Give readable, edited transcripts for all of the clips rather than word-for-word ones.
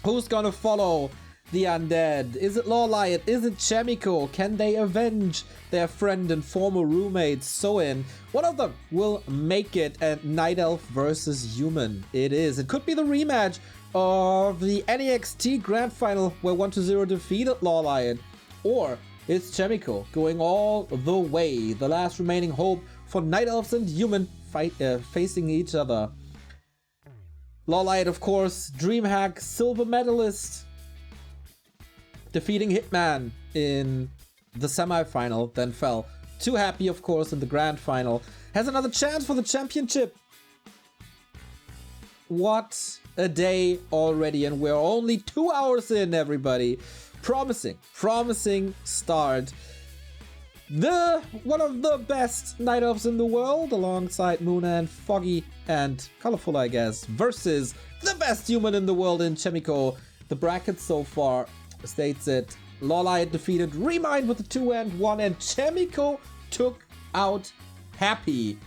Who's gonna follow the undead? Is it LawLiet? Is it Chaemiko? Can they avenge their friend and former roommate Soin? One of them will make it, and Night Elf versus Human it is. It could be the rematch of the NEXT Grand Final where 1-0 defeated LawLiet, or it's Chaemiko going all the way. The last remaining hope for Night Elves and Human facing each other. LawLiet, of course, DreamHack silver medalist, defeating Hitman in the semifinal, then fell. Too happy, of course, in the grand final. Has another chance for the championship. What a day already, and we're only 2 hours in, everybody. Promising start. One of the best Night Elves in the world, alongside Moona and Foggy and Colorful, I guess, versus the best human in the world in Chaemiko. The bracket so far states it. LawLiet defeated Remind with a 2-1, and Chaemiko took out Happy.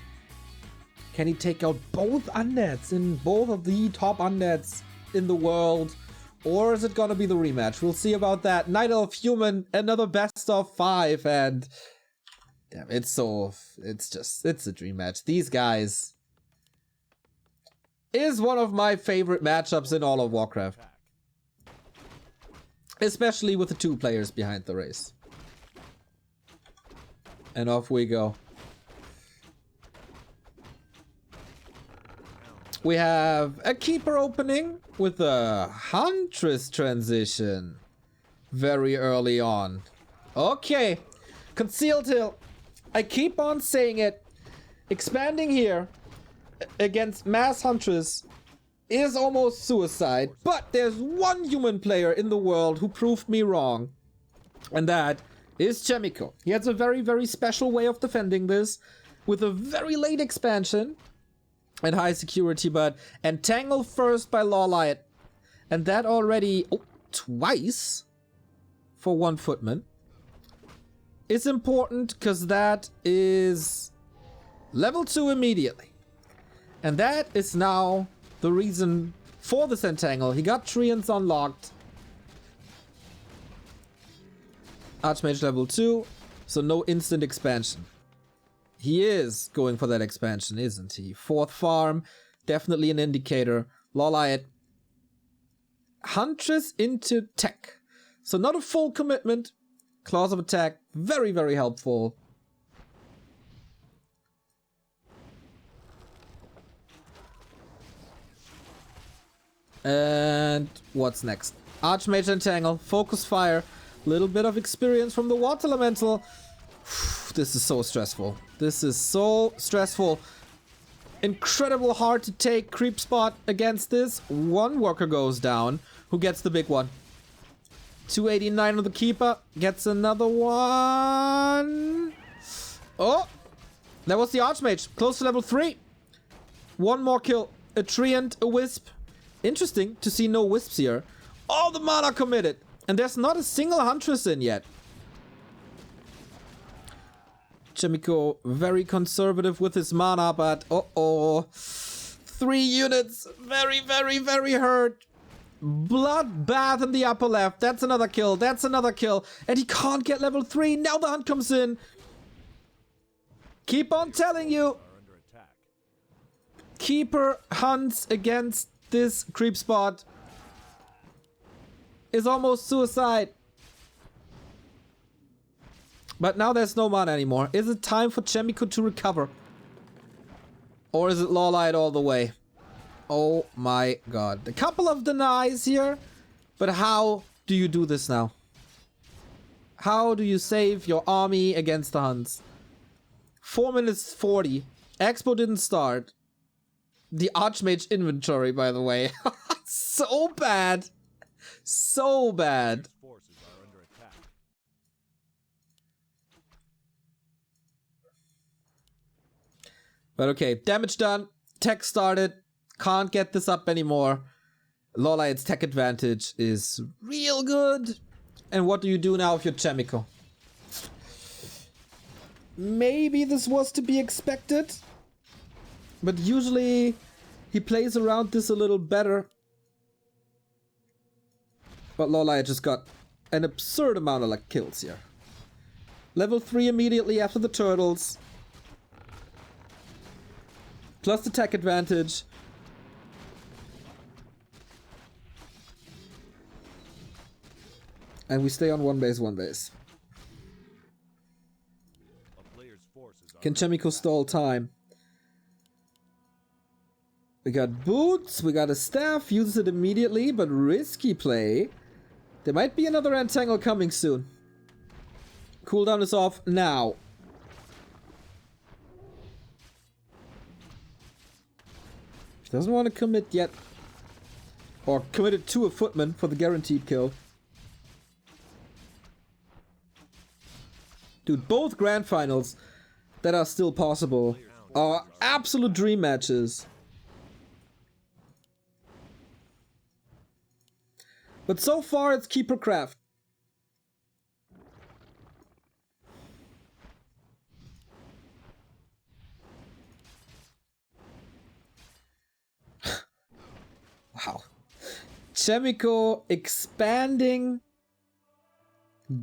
Can he take out both undeads in both of the top undeads in the world? Or is it gonna be the rematch? We'll see about that. Night Elf Human, another best of 5, and damn, it's a dream match. These guys is one of my favorite matchups in all of Warcraft. Especially with the 2 players behind the race. And off we go. We have a Keeper opening with a Huntress transition very early on. Okay, Concealed Hill. I keep on saying it. Expanding here against Mass Huntress is almost suicide, but there's one human player in the world who proved me wrong, and that is Chaemiko. He has a very, very special way of defending this with a very late expansion and high security, but entangle first by LawLiet, and that already twice for 1 footman is important, because that is level 2 immediately, and that is now the reason for this entangle. He got Treants unlocked. Archmage level 2, so no instant expansion. He is going for that expansion, isn't he? 4th farm, definitely an indicator. LawLiet. Huntress into tech. So not a full commitment. Claws of attack, very, very helpful. And what's next? Archmage Entangle, Focus Fire, little bit of experience from the Water Elemental. This is so stressful. This is so stressful. Incredible hard to take creep spot against this. 1 worker goes down. Who gets the big one? 289 on the Keeper. Gets another one. Oh! That was the Archmage. Close to level 3. 1 more kill. A Treant, a Wisp. Interesting to see no Wisps here. All the mana committed. And there's not a single Huntress in yet. Chaemiko very conservative with his mana, but 3 units. Very, very, very hurt. Bloodbath in the upper left. That's another kill. That's another kill. And he can't get level 3. Now the hunt comes in. Keep on telling you. Keeper hunts against this creep spot is almost suicide. But now there's no mana anymore. Is it time for Chaemiko to recover? Or is it LawLiet all the way? Oh my god. A couple of denies here. But how do you do this now? How do you save your army against the Huns? 4 minutes 40. Expo didn't start. The Archmage inventory, by the way. So bad. So bad. But okay, damage done. Tech started. Can't get this up anymore. LawLiet's tech advantage is real good. And what do you do now if you're Chaemiko? Maybe this was to be expected. But usually he plays around this a little better. But LawLiet just got an absurd amount of like kills here. Level 3 immediately after the turtles. Plus the tech advantage. And we stay on one base, one base. Can Chaemiko stall time? We got boots, we got a staff, uses it immediately, but risky play. There might be another entangle coming soon. Cooldown is off now. He doesn't want to commit yet. Or committed to a footman for the guaranteed kill. Dude, both grand finals that are still possible are absolute dream matches. But so far it's Keeper Craft. Wow. Chaemiko expanding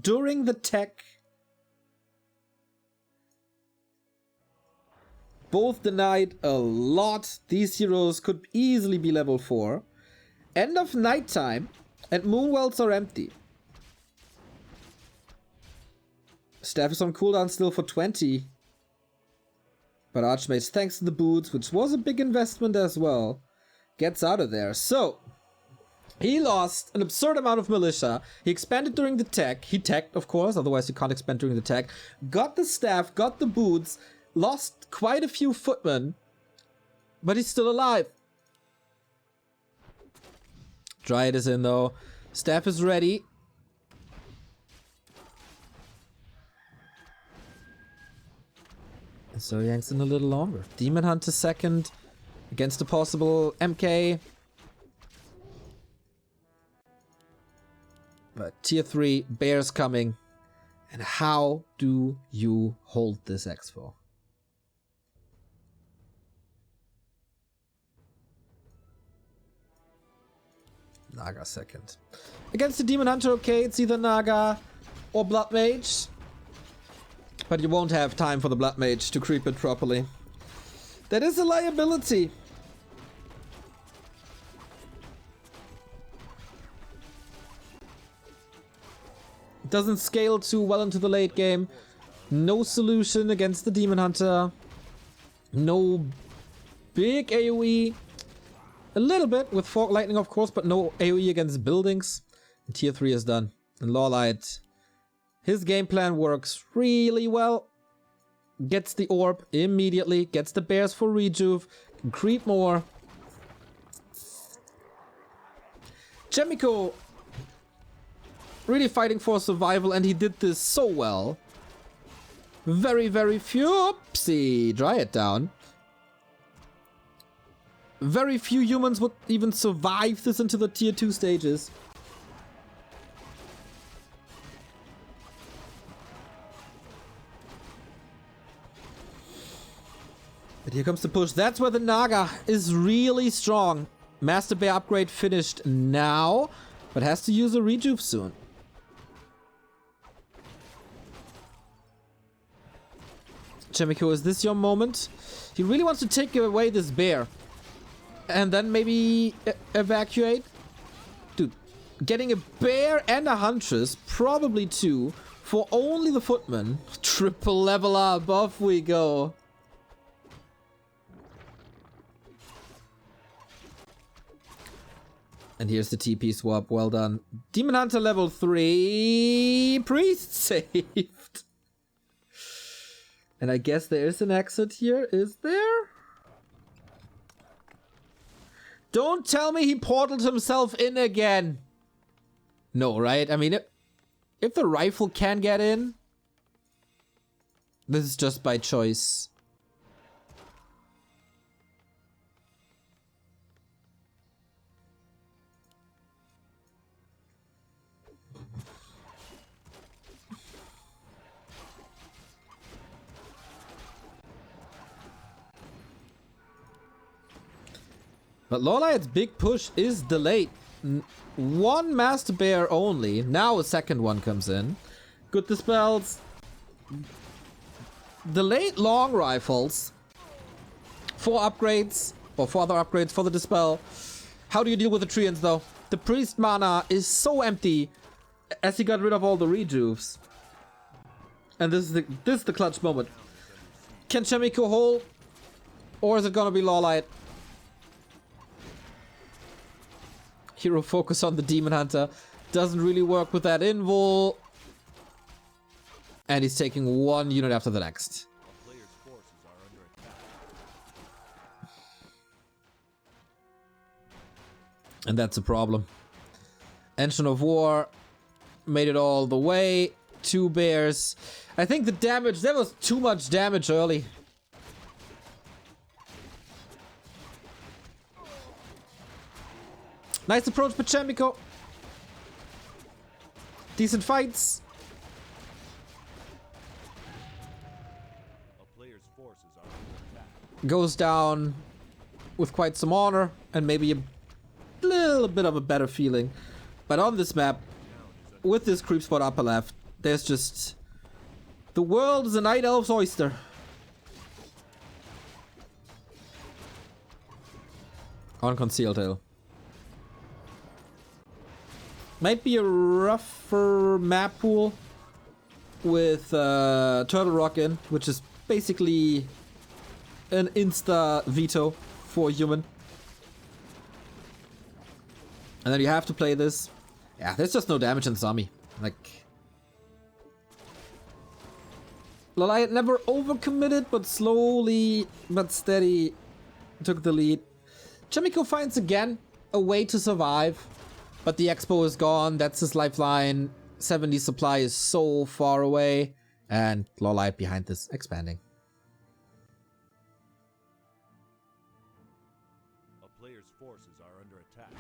during the tech. Both denied a lot. These heroes could easily be level 4. End of nighttime, and moonwells are empty. Staff is on cooldown still for 20. But Archmage, thanks to the boots, which was a big investment as well, gets out of there. So, he lost an absurd amount of militia. He expanded during the tech. He teched, of course, otherwise you can't expand during the tech. Got the staff, got the boots, lost quite a few footmen, but he's still alive. Dryad is in though. Staff is ready. And so Yang's in a little longer. Demon Hunter second against a possible MK. But tier 3, Bears coming. And how do you hold this Expo? Naga second. Against the Demon Hunter, okay, it's either Naga or Blood Mage. But you won't have time for the Blood Mage to creep it properly. That is a liability. It doesn't scale too well into the late game. No solution against the Demon Hunter. No big AoE. A little bit with Fork Lightning, of course, but no AoE against buildings. And tier 3 is done. And LawLiet, his game plan works really well. Gets the orb immediately. Gets the bears for rejuve. Can creep more. Chaemiko really fighting for survival, and he did this so well. Very, very few. Oopsie. Dry it down. Very few humans would even survive this into the tier 2 stages. But here comes the push. That's where the Naga is really strong. Master Bear upgrade finished now, but has to use a rejuve soon. Chaemiko, is this your moment? He really wants to take away this bear. And then maybe evacuate? Dude, getting a bear and a huntress, probably 2, for only the footman. Triple level up, off we go. And here's the TP swap, well done. Demon Hunter level 3, priest saved. And I guess there is an exit here, is there? Don't tell me he portaled himself in again. No, right? I mean, if the rifle can get in, this is just by choice. But LawLiet's big push is delayed. One Master Bear only. Now a second one comes in. Good dispels. Delayed long rifles. 4 upgrades. Or 4 other upgrades for the dispel. How do you deal with the Treants though? The priest mana is so empty as he got rid of all the rejuves. And this is the clutch moment. Can Chaemiko hold? Or is it gonna be LawLiet? Hero focus on the Demon Hunter. Doesn't really work with that invul. And he's taking one unit after the next. And that's a problem. Engine of War made it all the way. 2 bears. I think the damage, there was too much damage early. Nice approach by Chaemiko. Decent fights. Goes down with quite some honor and maybe a little bit of a better feeling. But on this map, with this creep spot upper left, there's just... the world is a night elf's oyster. On Concealed Hill. Might be a rougher map pool with Turtle Rock in, which is basically an insta veto for a human. And then you have to play this. Yeah, there's just no damage in Zombie. Like... LawLiet never overcommitted, but slowly but steady took the lead. Chaemiko finds again a way to survive. But the Expo is gone, that's his lifeline. 70 supply is so far away. And LawLiet behind this, expanding. A player's forces are under attack.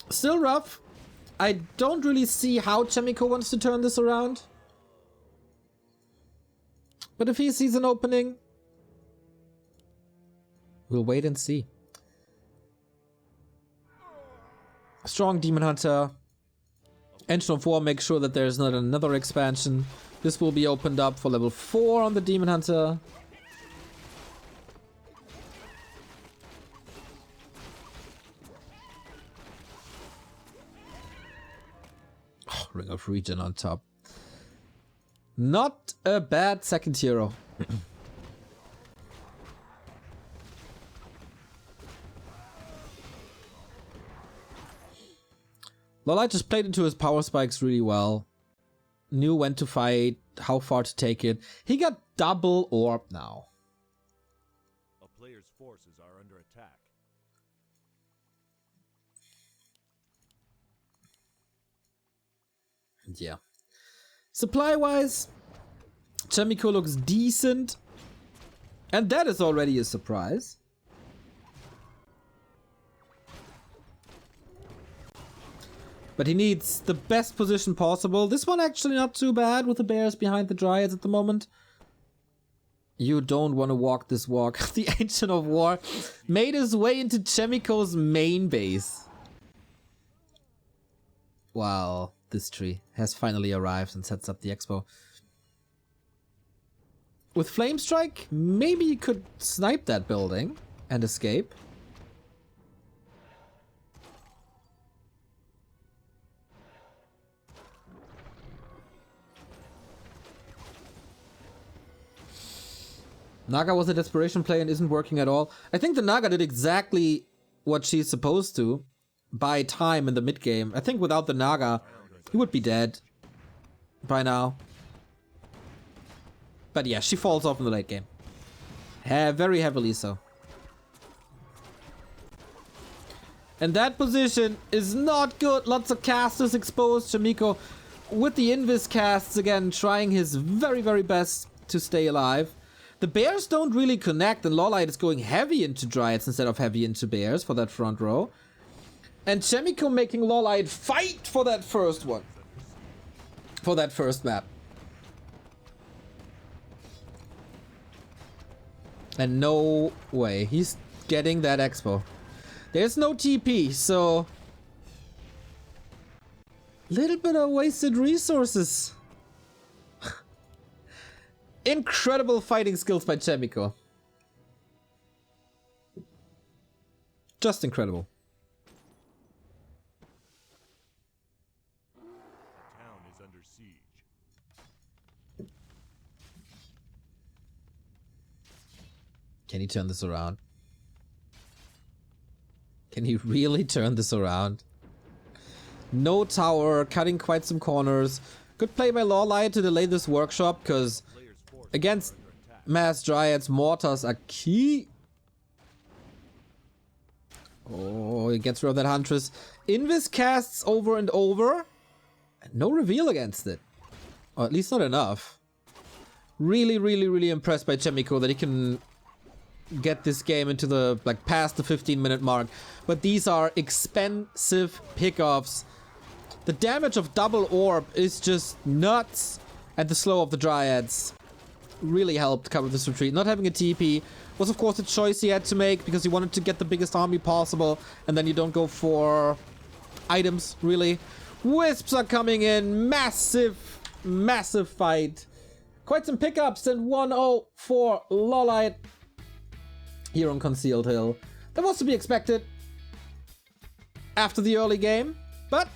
Still rough. I don't really see how Chaemiko wants to turn this around. But if he sees an opening, we'll wait and see. Strong Demon Hunter. Engine of War makes sure that there's not another expansion. This will be opened up for level 4 on the Demon Hunter. Oh, Ring of Regen on top. Not a bad second hero. LawLiet just played into his power spikes really well. Knew when to fight, how far to take it. He got double orb now. A player's forces are under attack. Yeah. Supply-wise, Chaemiko looks decent. And that is already a surprise. But he needs the best position possible. This one actually not too bad with the bears behind the dryads at the moment. You don't want to walk this walk. The Ancient of War made his way into Chaemiko's main base. Wow. This tree has finally arrived and sets up the Expo. With Flame Strike, maybe you could snipe that building and escape. Naga was a desperation play and isn't working at all. I think the Naga did exactly what she's supposed to. Buy time in the mid game. I think without the Naga, he would be dead by now. But yeah, she falls off in the late game. Very heavily so. And that position is not good. Lots of casters exposed. Chaemiko with the Invis casts again, trying his very best to stay alive. The bears don't really connect, and LawLiet is going heavy into dryads instead of heavy into bears for that front row. And Chaemiko making LawLiet fight for that first one. for that first map. And no way he's getting that expo. There's no TP, so little bit of wasted resources. Incredible fighting skills by Chaemiko. Just incredible. The town is under siege. Can he turn this around? Can he really turn this around? No tower, cutting quite some corners. Good play by LawLiet to delay this workshop, because against mass dryads, mortars are key. Oh, he gets rid of that Huntress. Invis casts over and over. And no reveal against it. Or at least not enough. Really, really, really impressed by Chaemiko that he can get this game into the, like, past the 15-minute mark. But these are expensive pickoffs. The damage of double orb is just nuts. And the slow of the dryads really helped cover this retreat. Not having a TP was of course a choice he had to make, because he wanted to get the biggest army possible, and then you don't go for items, really. Wisps are coming in. Massive, massive fight. Quite some pickups, and 1-0 for LawLiet here on Concealed Hill. That was to be expected after the early game, but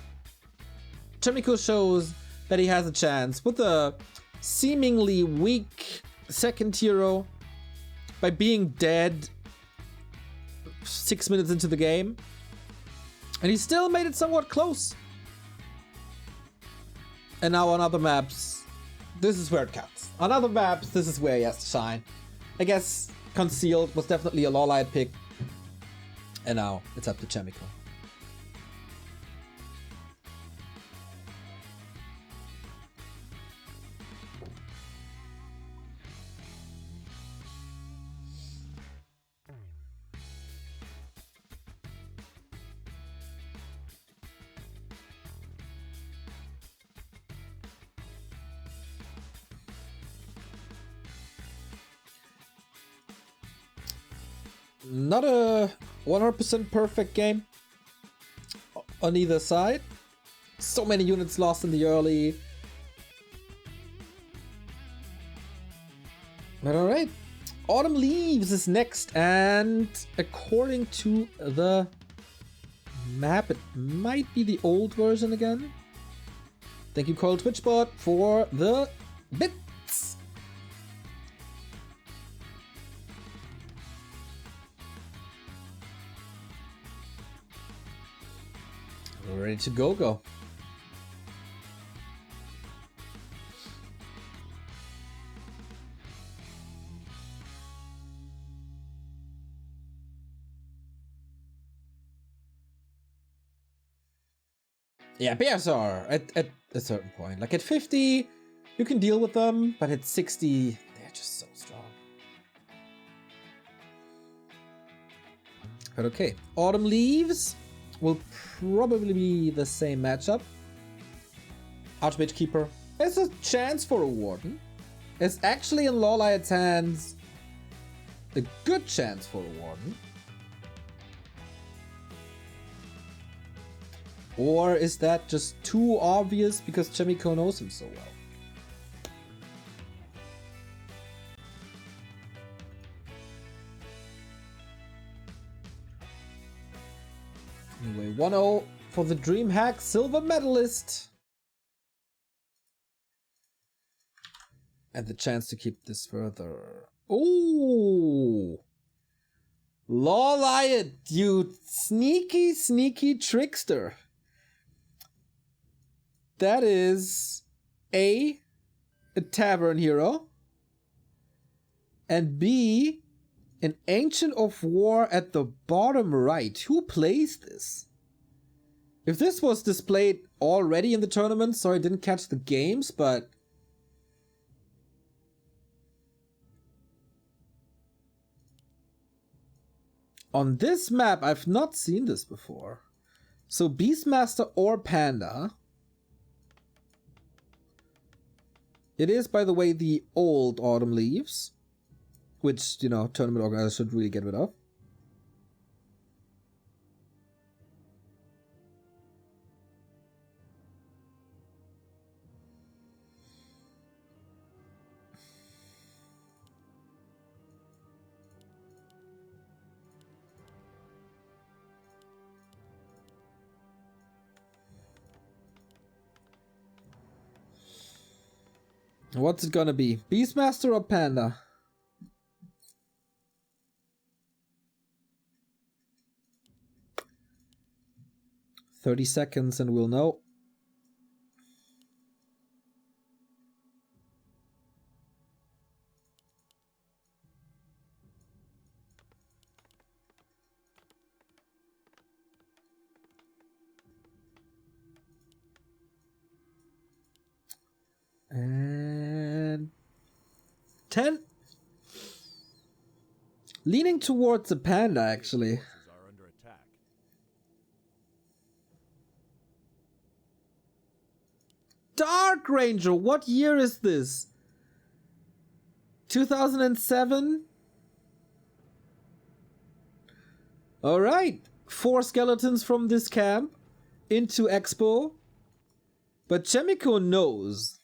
Chaemiko shows that he has a chance with a seemingly weak second hero by being dead 6 minutes into the game. And he still made it somewhat close. And now on other maps, this is where it counts. On other maps, this is where he has to shine. I guess Concealed was definitely a LawLiet pick. And now it's up to Chaemiko. Not a 100% perfect game on either side. So many units lost in the early. But alright. Autumn Leaves is next, and according to the map, it might be the old version again. Thank you, Cold Twitchbot, for the bits. We're ready to go. Yeah, bears are at a certain point. Like at 50, you can deal with them, but at 60, they're just so strong. But okay, Autumn Leaves will probably be the same matchup. Archmage Keeper. There's a chance for a Warden. It's actually in LawLiet's hands a good chance for a Warden. Or is that just too obvious because Chaemiko knows him so well? Anyway, 1-0 for the DreamHack silver medalist. And the chance to keep this further. Ooh! LawLiet, you sneaky, sneaky trickster. That is A tavern hero, and B, an Ancient of War at the bottom right. Who plays this? If this was displayed already in the tournament, sorry I didn't catch the games, but on this map I've not seen this before. So Beastmaster or Panda. It is, by the way, the old Autumn Leaves, which, you know, tournament organizers should really get rid of. What's it gonna be? Beastmaster or Panda? "30 seconds and we'll know." And 10. Leaning towards the Panda, actually. Forces are under attack. Dark Ranger, what year is this? 2007? Alright, 4 skeletons from this camp into Expo. But Chaemiko knows.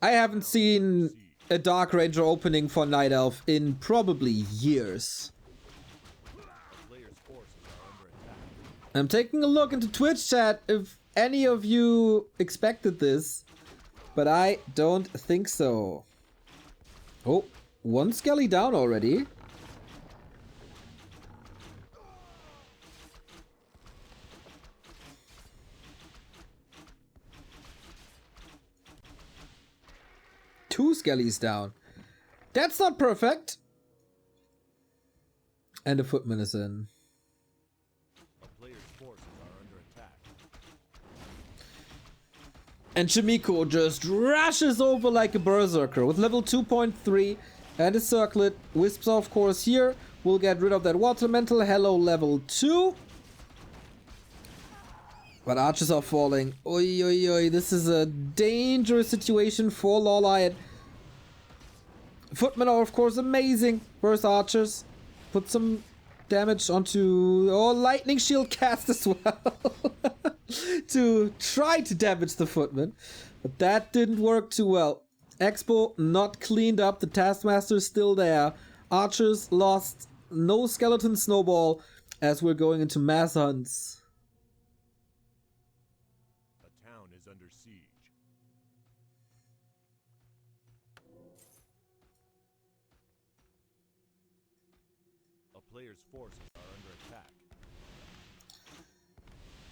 I haven't seen a Dark Ranger opening for Night Elf in probably years. I'm taking a look into Twitch chat if any of you expected this, but I don't think so. Oh, 1 skelly down already. Two skellies down. That's not perfect. And a footman is in. A player's forces are under attack. And Chaemiko just rushes over like a berserker with level 2.3 and a circlet. Wisps, of course, here. We'll get rid of that water elemental. Hello, level 2. But archers are falling. Oi, oi, oi. This is a dangerous situation for LawLiet. Footmen are, of course, amazing. Burst archers. Put some damage onto... Oh, lightning shield cast as well. To try to damage the footmen. But that didn't work too well. Expo not cleaned up. The Taskmaster is still there. Archers lost. No skeleton snowball as we're going into mass hunts. A town is under siege. A player's forces are under attack.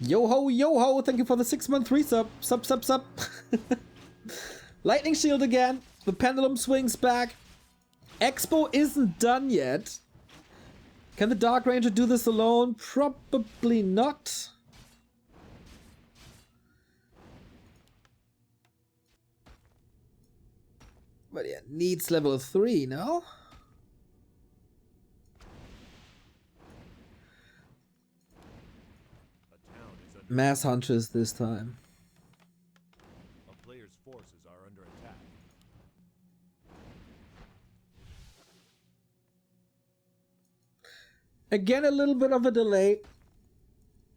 Yo ho, yo ho, thank you for the 6-month resub. Sub. Lightning shield again. The pendulum swings back. Expo isn't done yet. Can the Dark Ranger do this alone? Probably not. But yeah, needs level 3, no? A town is under Mass hunters this time. A player's forces are under attack. Again, a little bit of a delay.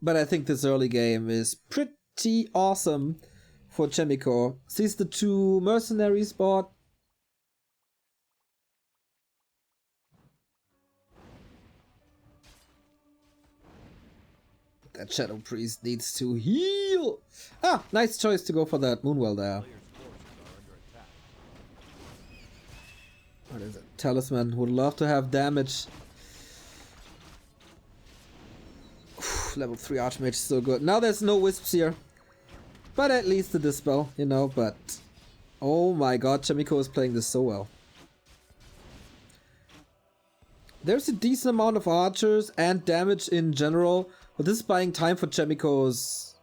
But I think this early game is pretty awesome for Chaemiko. Sees the 2 mercenaries bought. That Shadow Priest needs to heal. Ah, nice choice to go for that Moonwell there. Player's forces are under attack. What is it? Talisman. Would love to have damage. Level 3 Archmage is so good. Now there's no wisps here. But at least the dispel, you know, but... Oh my god, Chaemiko is playing this so well. There's a decent amount of archers and damage in general. But this is buying time for Chaemiko's...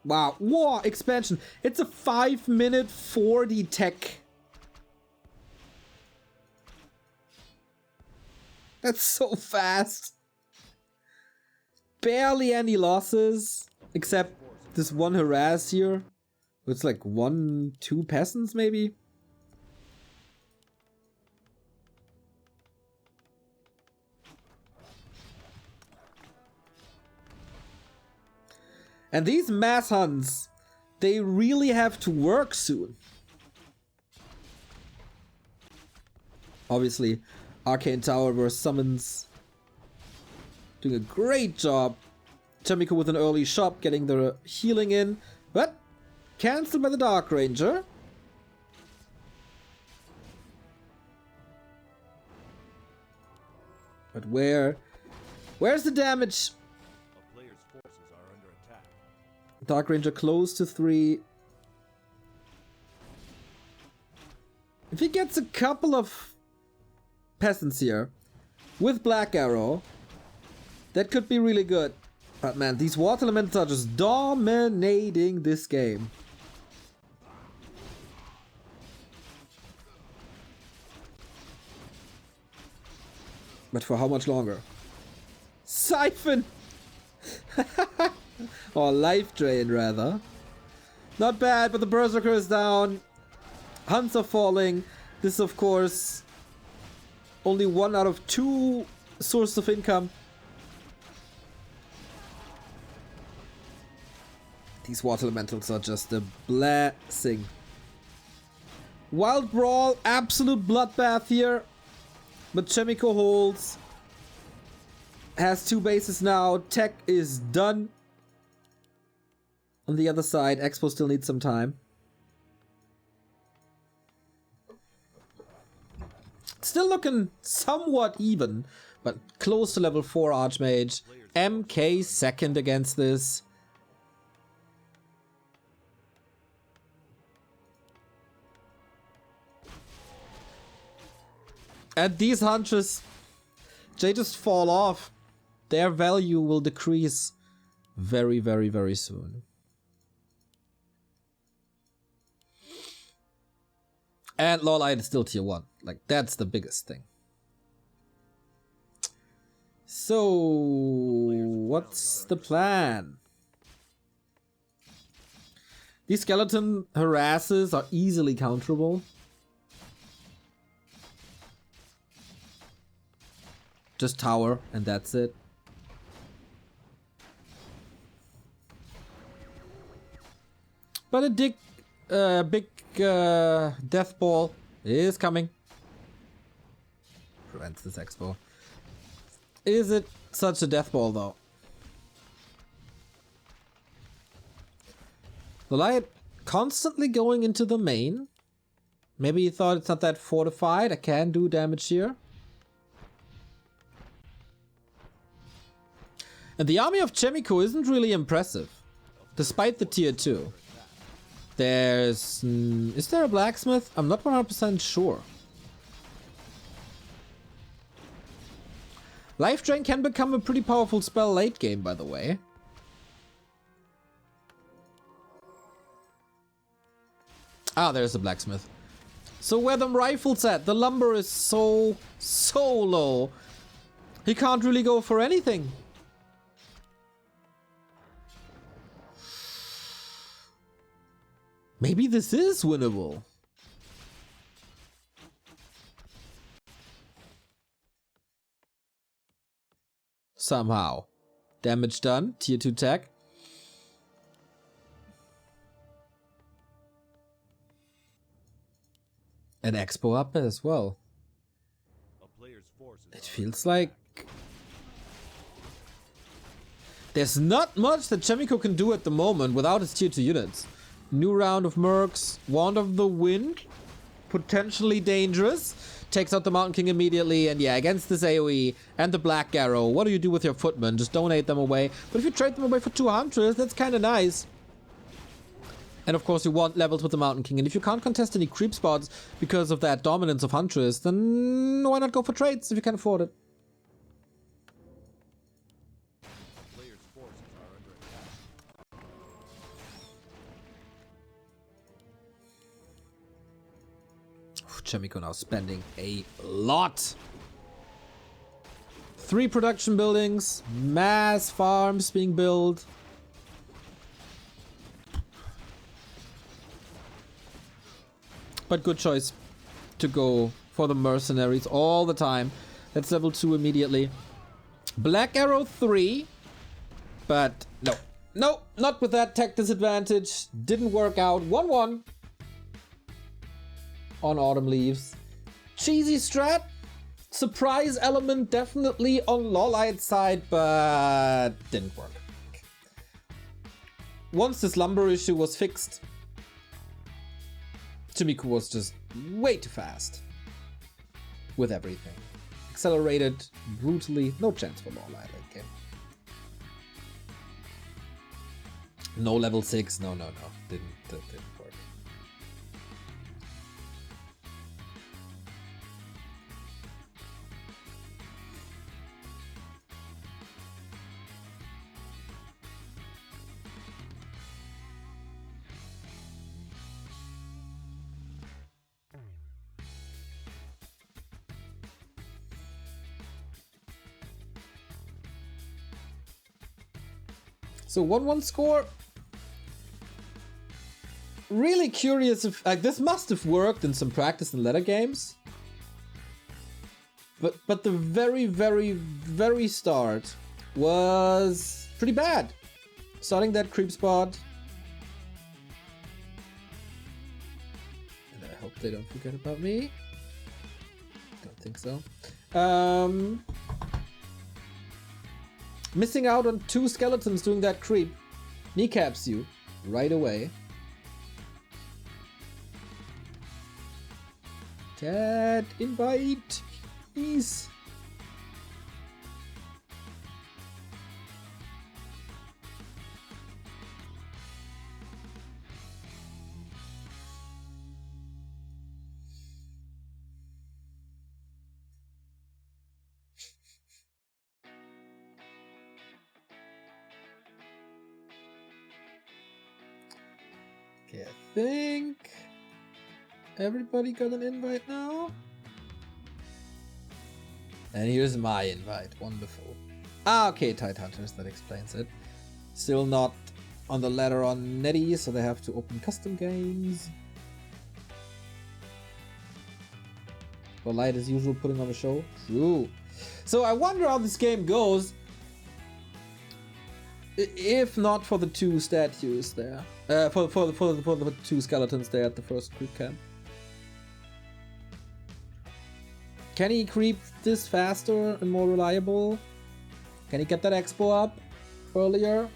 Wow, war expansion. It's a 5-minute 40 tech. That's so fast. Barely any losses. Except this one harass here. It's like 1, 2 peasants maybe? And these mass hunts, they really have to work soon. Obviously, Arcane Tower versus Summons doing a great job. Chaemiko with an early shop, getting the healing in, but cancelled by the Dark Ranger. But where's the damage? A player's forces are under attack. Dark Ranger close to 3. If he gets a couple of peasants here with Black Arrow, that could be really good. But man, these water elementals are just dominating this game. But for how much longer? Siphon! Or Life Drain, rather. Not bad, but the Berserker is down. Hunts are falling. This is, of course, only 1 out of 2 sources of income. These water elementals are just a blessing. Wild Brawl, absolute bloodbath here. But Chaemiko holds. Has 2 bases now. Tech is done. On the other side, Expo still needs some time. Still looking somewhat even, but close to level 4 Archmage. MK second against this. And these hunters, they just fall off. Their value will decrease very, very, very soon. And LawLiet is still tier 1. Like, that's the biggest thing. So, what's the plan? These skeleton harasses are easily counterable. Just tower, and that's it. But a big death ball is coming. Prevents this expo. Is it such a death ball, though? LawLiet constantly going into the main. Maybe he thought it's not that fortified. I can do damage here. And the army of Chaemiko isn't really impressive, despite the tier 2. There's... is there a blacksmith? I'm not 100% sure. Life Drain can become a pretty powerful spell late game, by the way. Ah, there's a blacksmith. So where them rifles at? The lumber is so low. He can't really go for anything. Maybe this is winnable. Somehow. Damage done. Tier 2 tech. An expo up as well. It feels like there's not much that Chaemiko can do at the moment without his tier 2 units. New round of mercs, Wand of the Wind, potentially dangerous. Takes out the Mountain King immediately, and yeah, against this AoE and the Black Arrow, what do you do with your footmen? Just donate them away. But if you trade them away for 200, that's kind of nice. And of course you want levels with the Mountain King, and if you can't contest any creep spots because of that dominance of Huntress, then why not go for trades if you can afford it? Chaemiko now spending a lot. 3 production buildings, mass farms being built. But good choice to go for the mercenaries all the time. That's level 2 immediately. Black Arrow 3. But no. No, not with that tech disadvantage. Didn't work out. 1-1. On Autumn Leaves. Cheesy strat. Surprise element definitely on LawLiet's side, but didn't work. Once this lumber issue was fixed, Chaemiko was just way too fast with everything. Accelerated brutally, no chance for LawLiet late game. No level 6, no, didn't work. So 1-1 score. Really curious if like this must have worked in some practice and ladder games. But the very start was pretty bad. Starting that creep spot. And I hope they don't forget about me. Don't think so. Missing out on 2 skeletons doing that creep kneecaps you right away. TeD, invite, please. Okay, I think everybody got an invite now. And here's my invite. Wonderful. Ah, okay, Tidehunters, that explains it. Still not on the ladder on Netty, so they have to open custom games. LawLiet as usual putting on a show. True. So I wonder how this game goes. If not for the 2 statues there. For the 2 skeletons there at the first creep camp. Can he creep this faster and more reliable? Can he get that expo up earlier?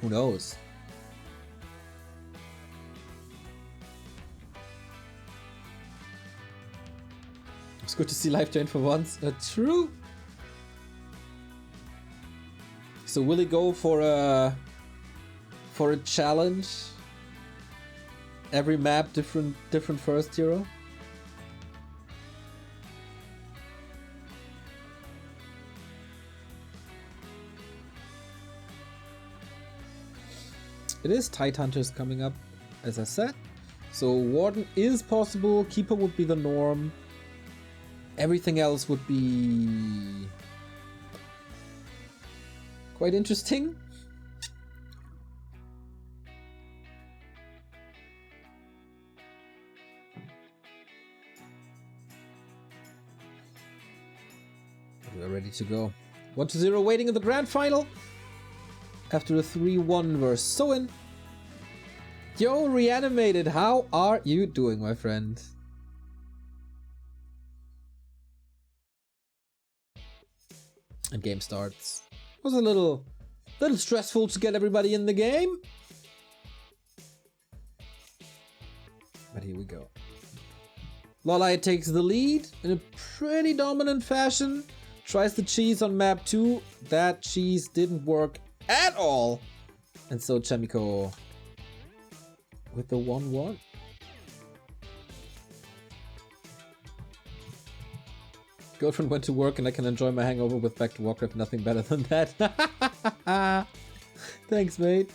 Who knows? It's good to see life change for once. True. So will he go for a challenge? Every map different first hero? It is Tidehunters coming up, as I said. So Warden is possible, Keeper would be the norm. Everything else would be quite interesting. We're ready to go. 1-0 waiting in the grand final. After a 3-1 versus Soin. Yo, Reanimated, how are you doing, my friend? And game starts. It was a little stressful to get everybody in the game. But here we go. LawLiet takes the lead in a pretty dominant fashion. Tries the cheese on map 2. That cheese didn't work at all. And so Chaemiko with the 1-1. Girlfriend went to work and I can enjoy my hangover with Back to Warcraft. Nothing better than that. Thanks, mate.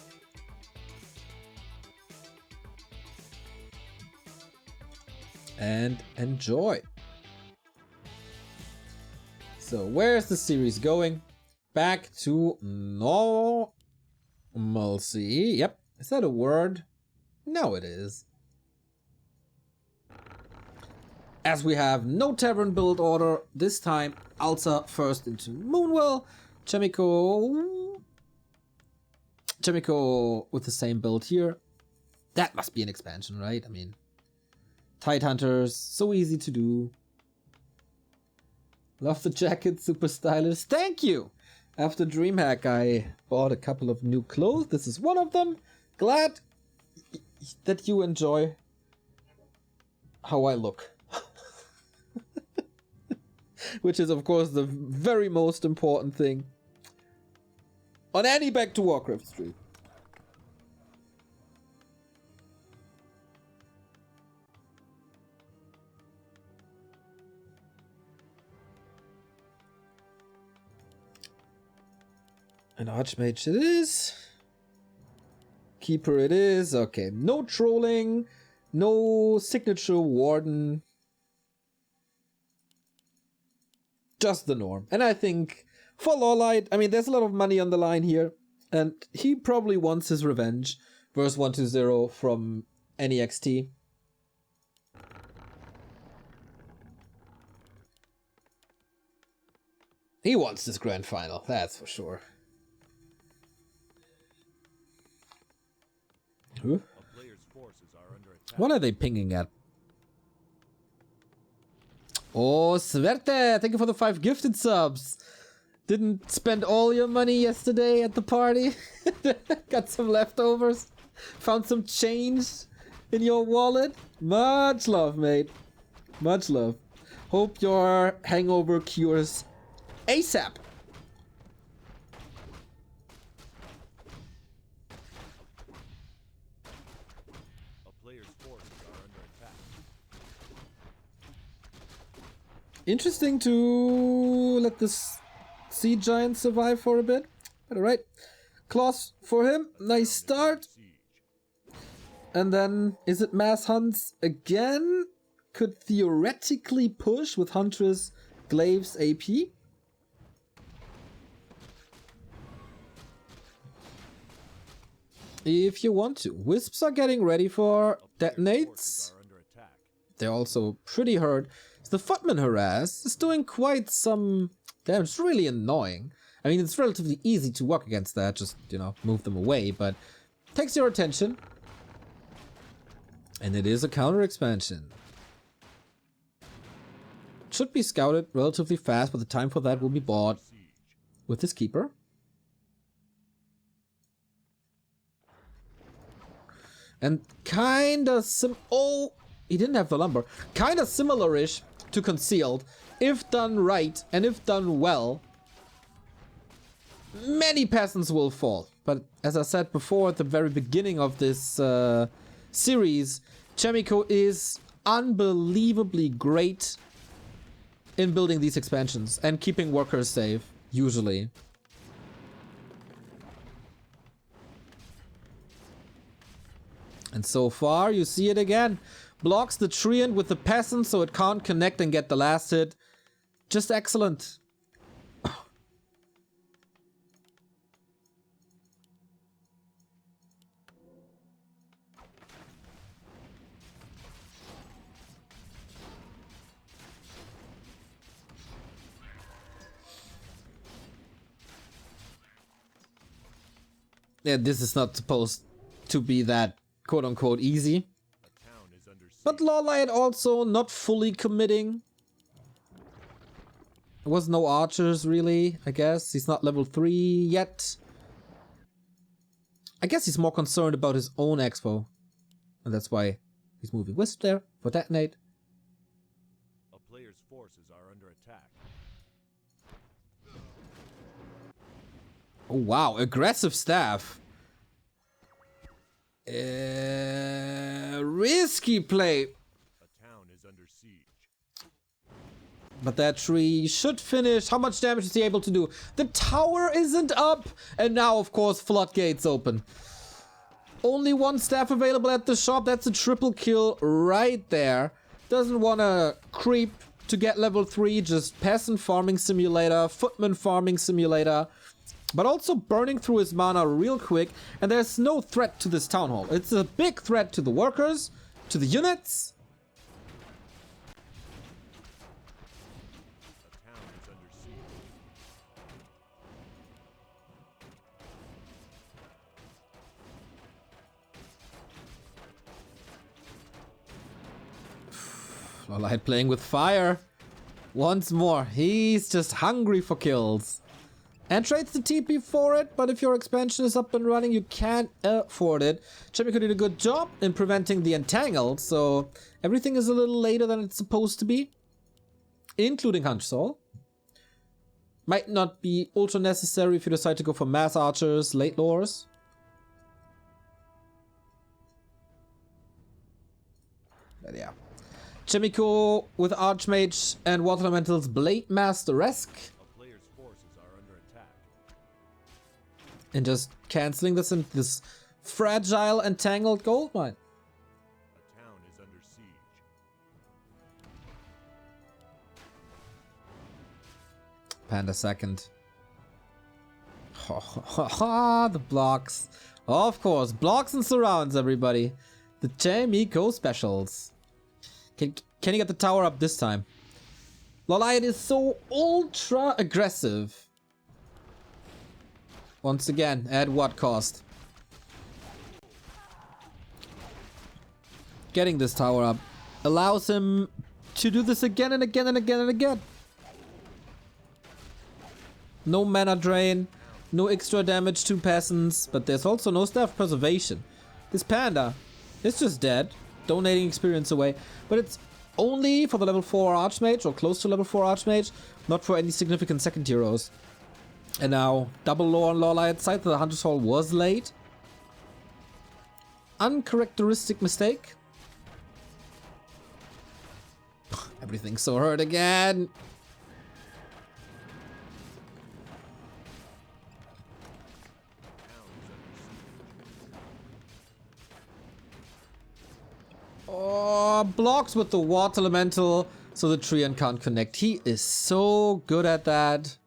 And enjoy. So where's the series going? Back to Mulsi. Yep. Is that a word? No, it is. As we have no tavern build order, this time Alta first into Moonwell. Chaemiko with the same build here. That must be an expansion, right? I mean, Tide Hunters, so easy to do. Love the jacket, super stylish. Thank you! After DreamHack, I bought a couple of new clothes. This is one of them. Glad that you enjoy how I look. Which is, of course, the very most important thing on any Back to Warcraft stream. An Archmage it is. Keeper it is. Okay, no trolling, no signature warden. Just the norm. And I think for LawLiet, I mean, there's a lot of money on the line here. And he probably wants his revenge. Verse 120 from NEXT. He wants this grand final, that's for sure. Huh? What are they pinging at? Oh, Sverte! Thank you for the 5 gifted subs. Didn't spend all your money yesterday at the party. Got some leftovers. Found some change in your wallet. Much love, mate. Much love. Hope your hangover cures ASAP. Interesting to let this sea giant survive for a bit. But alright. Claws for him. Nice start. And then, is it mass hunts again? Could theoretically push with Huntress, Glaives, AP. If you want to. Wisps are getting ready for detonates. They're also pretty hurt. The Footman Harass is doing quite some damage. It's really annoying. I mean, it's relatively easy to walk against that. Just, you know, move them away. But takes your attention. And it is a counter expansion. Should be scouted relatively fast, but the time for that will be bought with this Keeper. And kinda oh, he didn't have the lumber. Kinda similar-ish to Concealed. If done right, and if done well, many peasants will fall. But as I said before at the very beginning of this series, Chaemiko is unbelievably great in building these expansions and keeping workers safe, usually. And so far, you see it again. Blocks the treant with the peasant so it can't connect and get the last hit. Just excellent. Yeah, this is not supposed to be that quote-unquote easy. But LawLiet also not fully committing. There was no archers really, I guess. He's not level 3 yet. I guess he's more concerned about his own expo. And that's why he's moving Wisp there for detonate. A player's forces are under attack. Oh wow, aggressive staff. Risky play. A town is under siege. But that tree should finish. How much damage is he able to do? The tower isn't up. And now, of course, floodgates open. Only one staff available at the shop. That's a triple kill right there. Doesn't want to creep to get level 3. Just peasant farming simulator, footman farming simulator. but also burning through his mana real quick, and there's no threat to this town hall. It's a big threat to the workers, to the units. A town is under siege. LawLiet playing with fire. Once more, he's just hungry for kills. And trades the TP for it, but if your expansion is up and running, you can't afford it. Chaemiko did a good job in preventing the entangled, so everything is a little later than it's supposed to be. Including Hunch Soul. Might not be ultra necessary if you decide to go for mass archers, late lores. But yeah. Chaemiko with Archmage and Water Elemental's Blade Master-esque. A player's forces are under attack. And just canceling this in this fragile, entangled gold mine. A town is under siege. Panda second. The blocks. Of course, blocks and surrounds, everybody. The Chaemiko specials. Can you get the tower up this time? LawLiet is so ultra aggressive. Once again, at what cost? Getting this tower up allows him to do this again and again and again and again. No mana drain, no extra damage to peasants, but there's also no staff preservation. This panda is just dead, donating experience away, but it's only for the level 4 Archmage or close to level 4 Archmage, not for any significant second heroes. And now, double lore on LawLiet's side, the Hunter's Hall was late. Uncharacteristic mistake. Everything's so hurt again. Oh, blocks with the Water Elemental so the Treant can't connect. He is so good at that.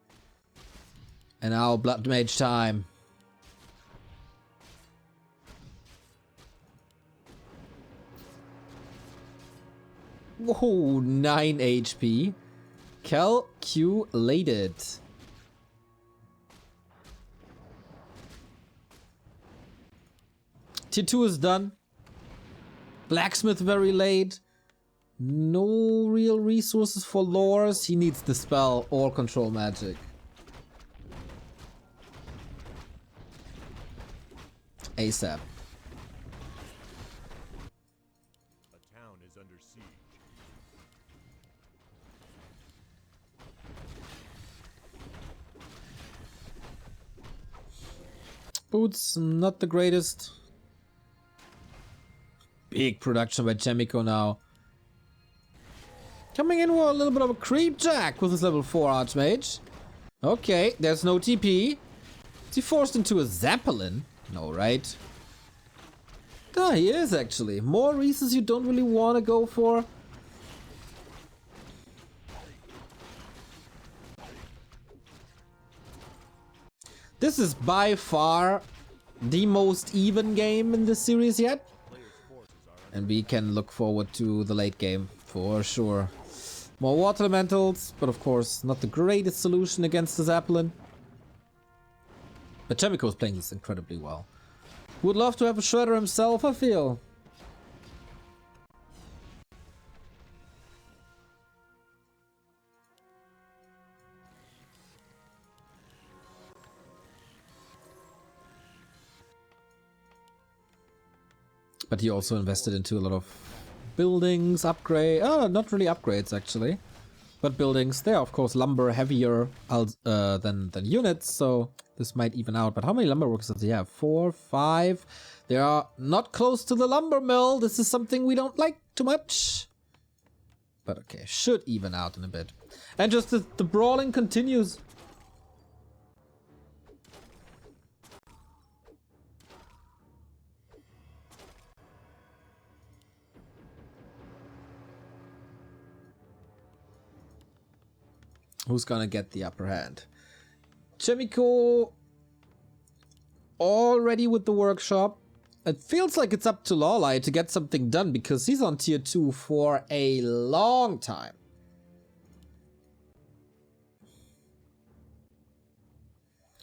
And now Blood Mage time. Whoa, 9 HP. Calculated. Tier 2 is done. Blacksmith very late. No real resources for lores. He needs Dispel or Control Magic. ASAP. A town is under siege. Boots, not the greatest. Big production by Chaemiko now. Coming in with a little bit of a creep jack with his level 4 Archmage. Okay, there's no TP. Is he forced into a Zeppelin? No, right? Ah, he is actually. More reasons you don't really want to go for. This is by far the most even game in this series yet. And we can look forward to the late game, for sure. More Water Elementals, but of course not the greatest solution against the Zeppelin. But Chaemiko is playing this incredibly well. Would love to have a Shredder himself, I feel. But he also invested into a lot of buildings, upgrade. Oh, not really upgrades actually, but buildings. They are of course lumber heavier than units, so this might even out. But how many lumber workers does he have? 4, 5. They are not close to the lumber mill. This is something we don't like too much. But okay, should even out in a bit. And just the brawling continues. Who's gonna get the upper hand? Chaemiko already with the workshop. It feels like it's up to LawLiet to get something done because he's on tier 2 for a long time.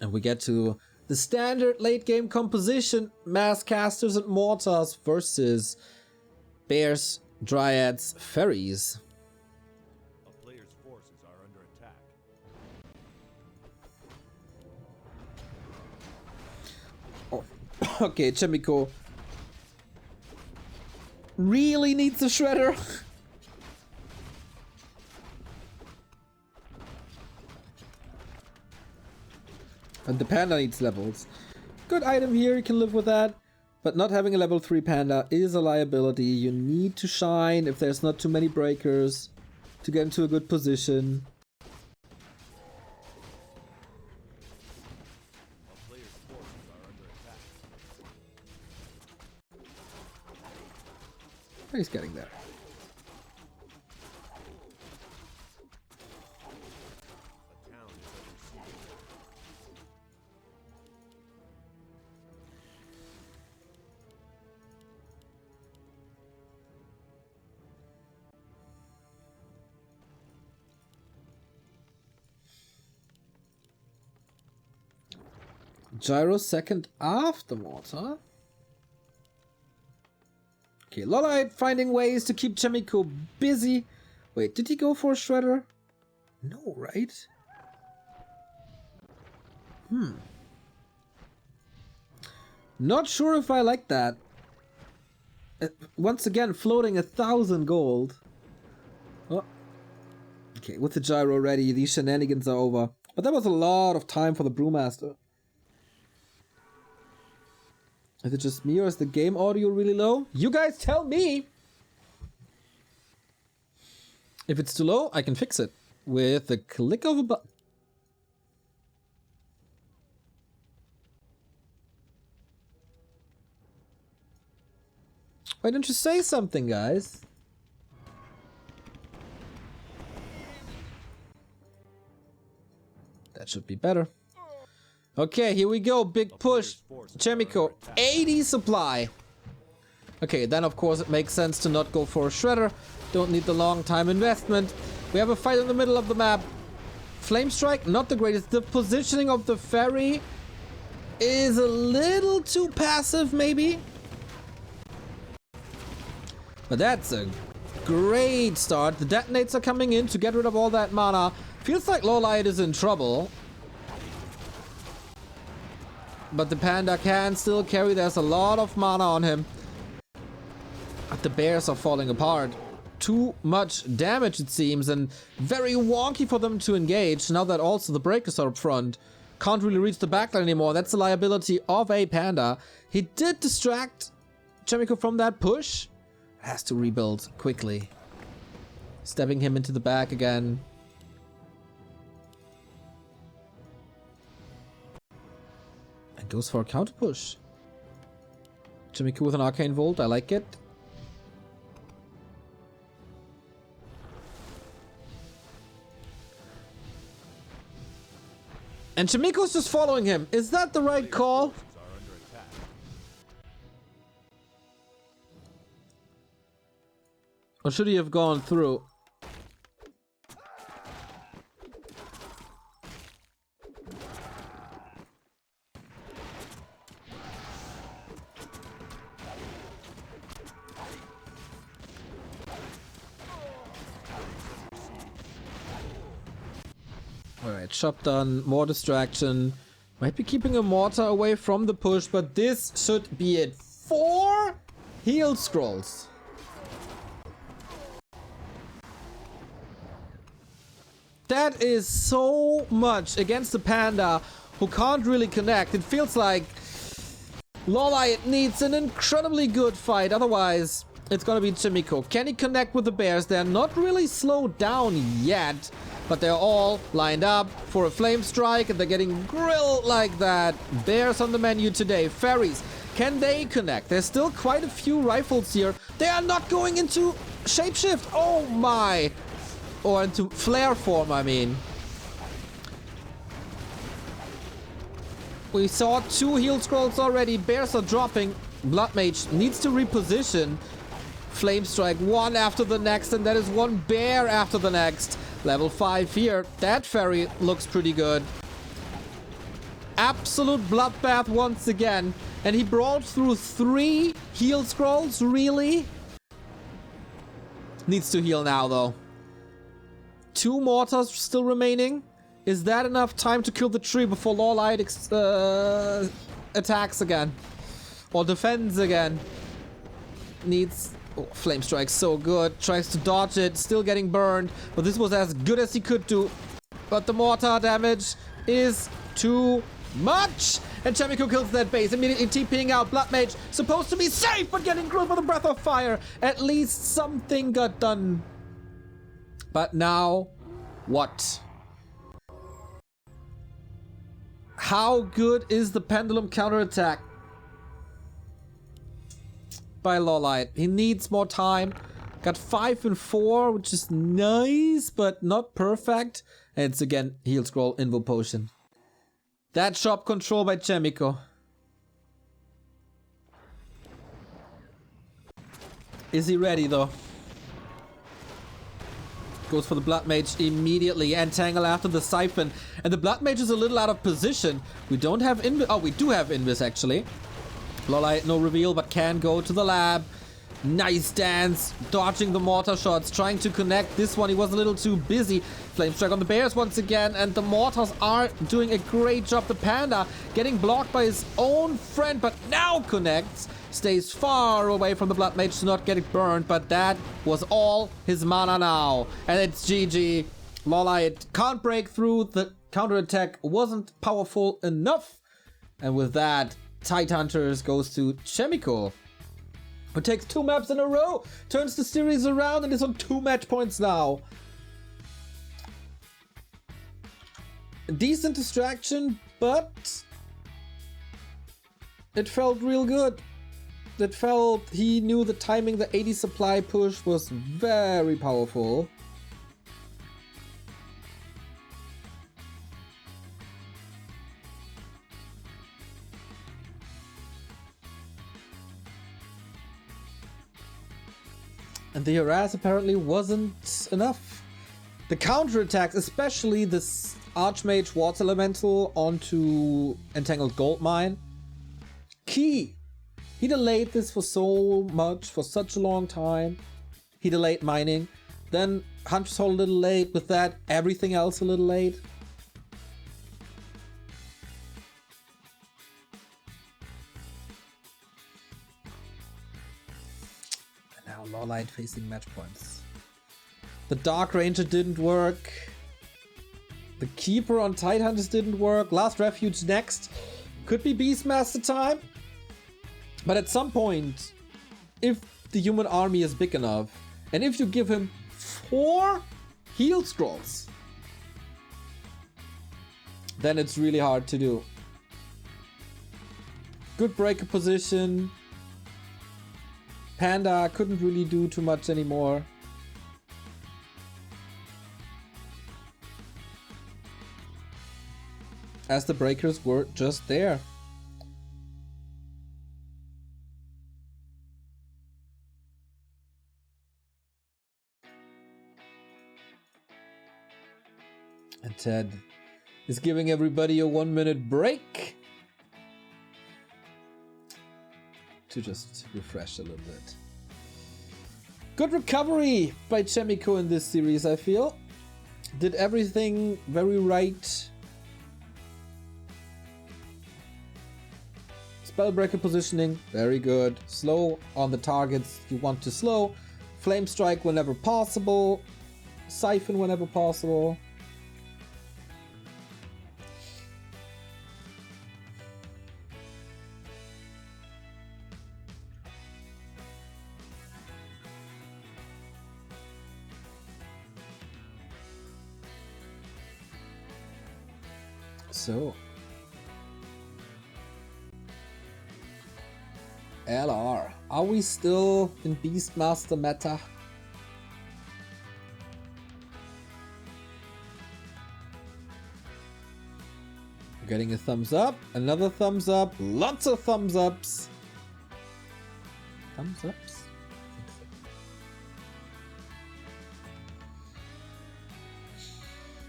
And we get to the standard late game composition, mass casters and mortars versus bears, dryads, fairies. A player's forces are under attack. Oh, okay, Chaemiko really needs a shredder. And the panda needs levels. Good item here, you can live with that. But not having a level 3 panda is a liability. You need to shine if there's not too many breakers to get into a good position. A player's forces are under attack. He's getting there. A town is under siege. Gyro second after mortar. Okay, LawLiet finding ways to keep Chaemiko busy. Wait, did he go for a shredder? No, right? Not sure if I like that. Once again, floating 1,000 gold. Oh. Okay, with the gyro ready, these shenanigans are over. But that was a lot of time for the Brewmaster. Is it just me or is the game audio really low? You guys tell me! If it's too low, I can fix it with the click of a button. Why don't you say something, guys? That should be better. Okay, here we go. Big push. Chaemiko, 80 supply. Okay, then of course it makes sense to not go for a shredder. Don't need the long time investment. We have a fight in the middle of the map. Flame strike, not the greatest. The positioning of the ferry is a little too passive, maybe. But that's a great start. The detonates are coming in to get rid of all that mana. Feels like LawLiet is in trouble. But the panda can still carry. There's a lot of mana on him. But the bears are falling apart. Too much damage, it seems, and very wonky for them to engage. Now that also the breakers are up front. Can't really reach the backline anymore. That's the liability of a panda. He did distract Chaemiko from that push. Has to rebuild quickly. Stabbing him into the back again. And goes for a counter push. Chaemiko with an arcane volt. I like it. And Chaemiko's just following him. Is that the right call? Or should he have gone through? Alright, shot done, more distraction. Might be keeping a mortar away from the push, but this should be it. 4 heal scrolls. That is so much against the panda who can't really connect. It feels like LawLiet needs an incredibly good fight, otherwise it's gonna be Chaemiko. Can he connect with the bears? They're not really slowed down yet, but they're all lined up for a flame strike and they're getting grilled like that. Bears on the menu today. Fairies, can they connect? There's still quite a few rifles here. They are not going into shapeshift. Oh my. Or into flare form, I mean. We saw 2 heal scrolls already. Bears are dropping. Blood Mage needs to reposition. Flame Strike one after the next, and that is 1 bear after the next. Level 5 here. That fairy looks pretty good. Absolute bloodbath once again. And he brawled through 3 heal scrolls? Really? Needs to heal now, though. 2 mortars still remaining. Is that enough time to kill the tree before LawLiet attacks again? Or defends again? Needs... Oh, Flame Strike so good. Tries to dodge it. Still getting burned. But this was as good as he could do. But the mortar damage is too much. And Chaemiko kills that base. Immediately TPing out. Blood Mage supposed to be safe, but getting grilled with a breath of fire. At least something got done. But now, what? How good is the pendulum counterattack by LawLiet? He needs more time. Got 5 and 4, which is nice, but not perfect. And it's again heal scroll, invo potion. That shop control by Chaemiko. Is he ready though? Goes for the Blood Mage immediately. Entangle after the Siphon. And the Blood Mage is a little out of position. We don't have Invis. Oh, we do have Invis actually. LawLiet, no reveal, but can go to the lab. Nice dance. Dodging the mortar shots. Trying to connect this one. He was a little too busy. Flame Strike on the bears once again. And the mortars are doing a great job. The Panda getting blocked by his own friend, but now connects. Stays far away from the Blood Mage to not get it burned, but that was all his mana now. And it's GG. LawLiet can't break through. The counterattack wasn't powerful enough. And with that, Tidehunters goes to Chaemiko, who takes 2 maps in a row, turns the series around, and is on 2 match points now. A decent distraction, but it felt real good. It felt he knew the timing, the 80 supply push was very powerful. And the harass apparently wasn't enough. The counterattacks, especially this Archmage Water Elemental onto Entangled Goldmine, key. He delayed this for so much, for such a long time. He delayed mining. Then Hunter's Hole a little late. With that, everything else a little late. And now LawLiet facing match points. The Dark Ranger didn't work. The Keeper on Tidehunters didn't work. Last Refuge next. Could be Beastmaster time. But at some point, if the human army is big enough, and if you give him 4 heal scrolls, then it's really hard to do. Good breaker position. Panda couldn't really do too much anymore. As the breakers were just there. And TeD is giving everybody a 1-minute break to just refresh a little bit. Good recovery by Chaemiko in this series, I feel. Did everything very right. Spellbreaker positioning, very good. Slow on the targets you want to slow. Flame Strike whenever possible. Siphon whenever possible. So, LR, are we still in Beastmaster meta? Getting a thumbs up, another thumbs up, lots of thumbs ups. Thumbs ups?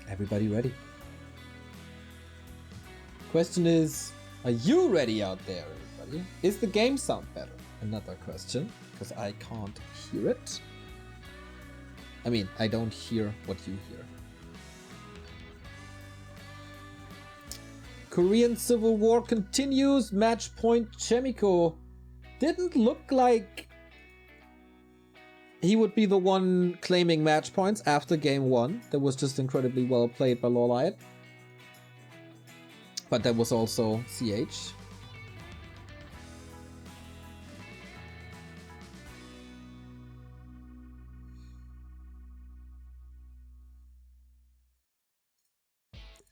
Everybody ready? Question is, are you ready out there, everybody? Is the game sound better? Another question, because I can't hear it. I mean, I don't hear what you hear. Korean Civil War continues. Match point Chaemiko. Didn't look like he would be the one claiming match points after game 1. That was just incredibly well played by LawLiet. But that was also CH.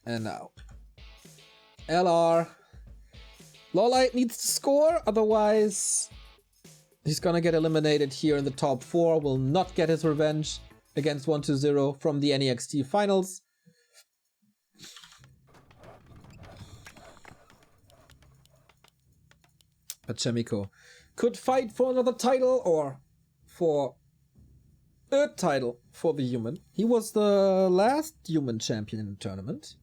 And now LR. LawLiet needs to score, otherwise he's gonna get eliminated here in the top 4, will not get his revenge against 1-2-0 from the NEXT finals. But Chaemiko could fight for another title or for a title for the human. He was the last human champion in the tournament.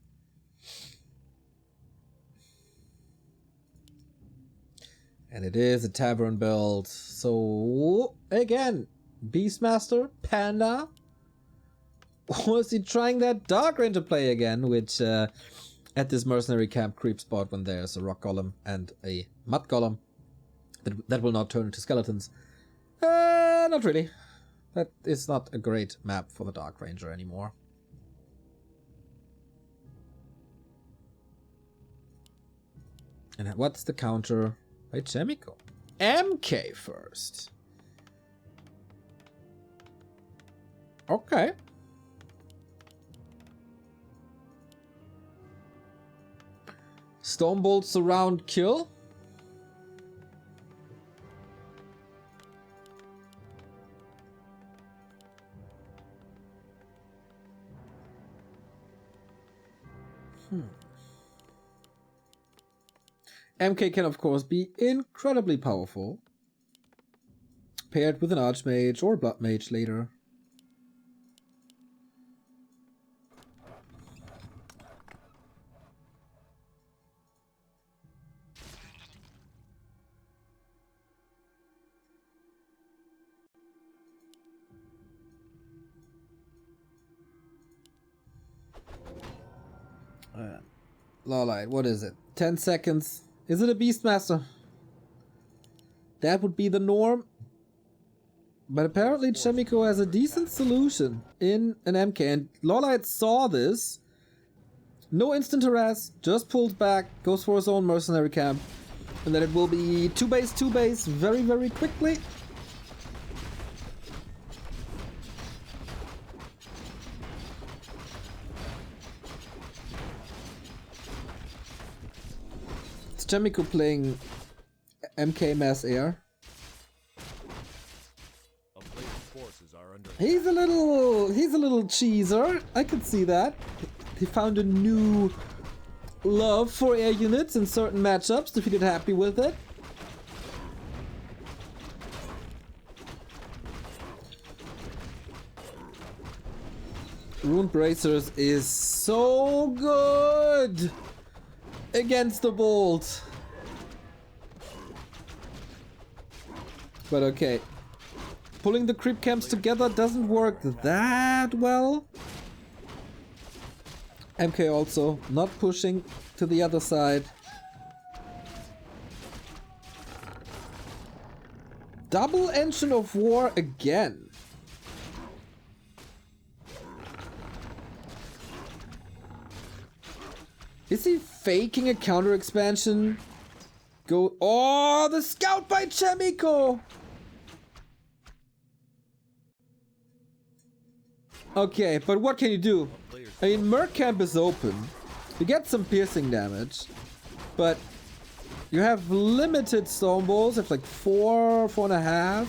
And it is a tavern build. So, again, Beastmaster, Panda. Was he trying that Dark Ranger play again? Which, at this mercenary camp creep spot when there's a rock golem and a mud golem. That will not turn into skeletons. Not really. That is not a great map for the Dark Ranger anymore. And what's the counter? By Chaemiko. MK first. Okay. Stormbolt surround kill. MK can of course be incredibly powerful, paired with an Archmage or Blood Mage later. LawLiet, what is it? 10 seconds. Is it a Beastmaster? That would be the norm. But apparently Chaemiko has a decent solution in an MK. And LawLiet saw this. No instant harass. Just pulls back. Goes for his own mercenary camp. And then it will be 2-base very, very quickly. Chaemiko playing MK Mass Air. He's a little cheeser. I could see that. He found a new love for air units in certain matchups, defeated happy with it. Rune Bracers is so good against the bolt. But okay. Pulling the creep camps together doesn't work that well. MK also not pushing to the other side. Double Engine of War again. Is he faking a counter expansion? Go. Oh, the scout by Chaemiko! Okay, but what can you do? I mean, Merc Camp is open. You get some piercing damage, but you have limited stone balls. It's like 4.5.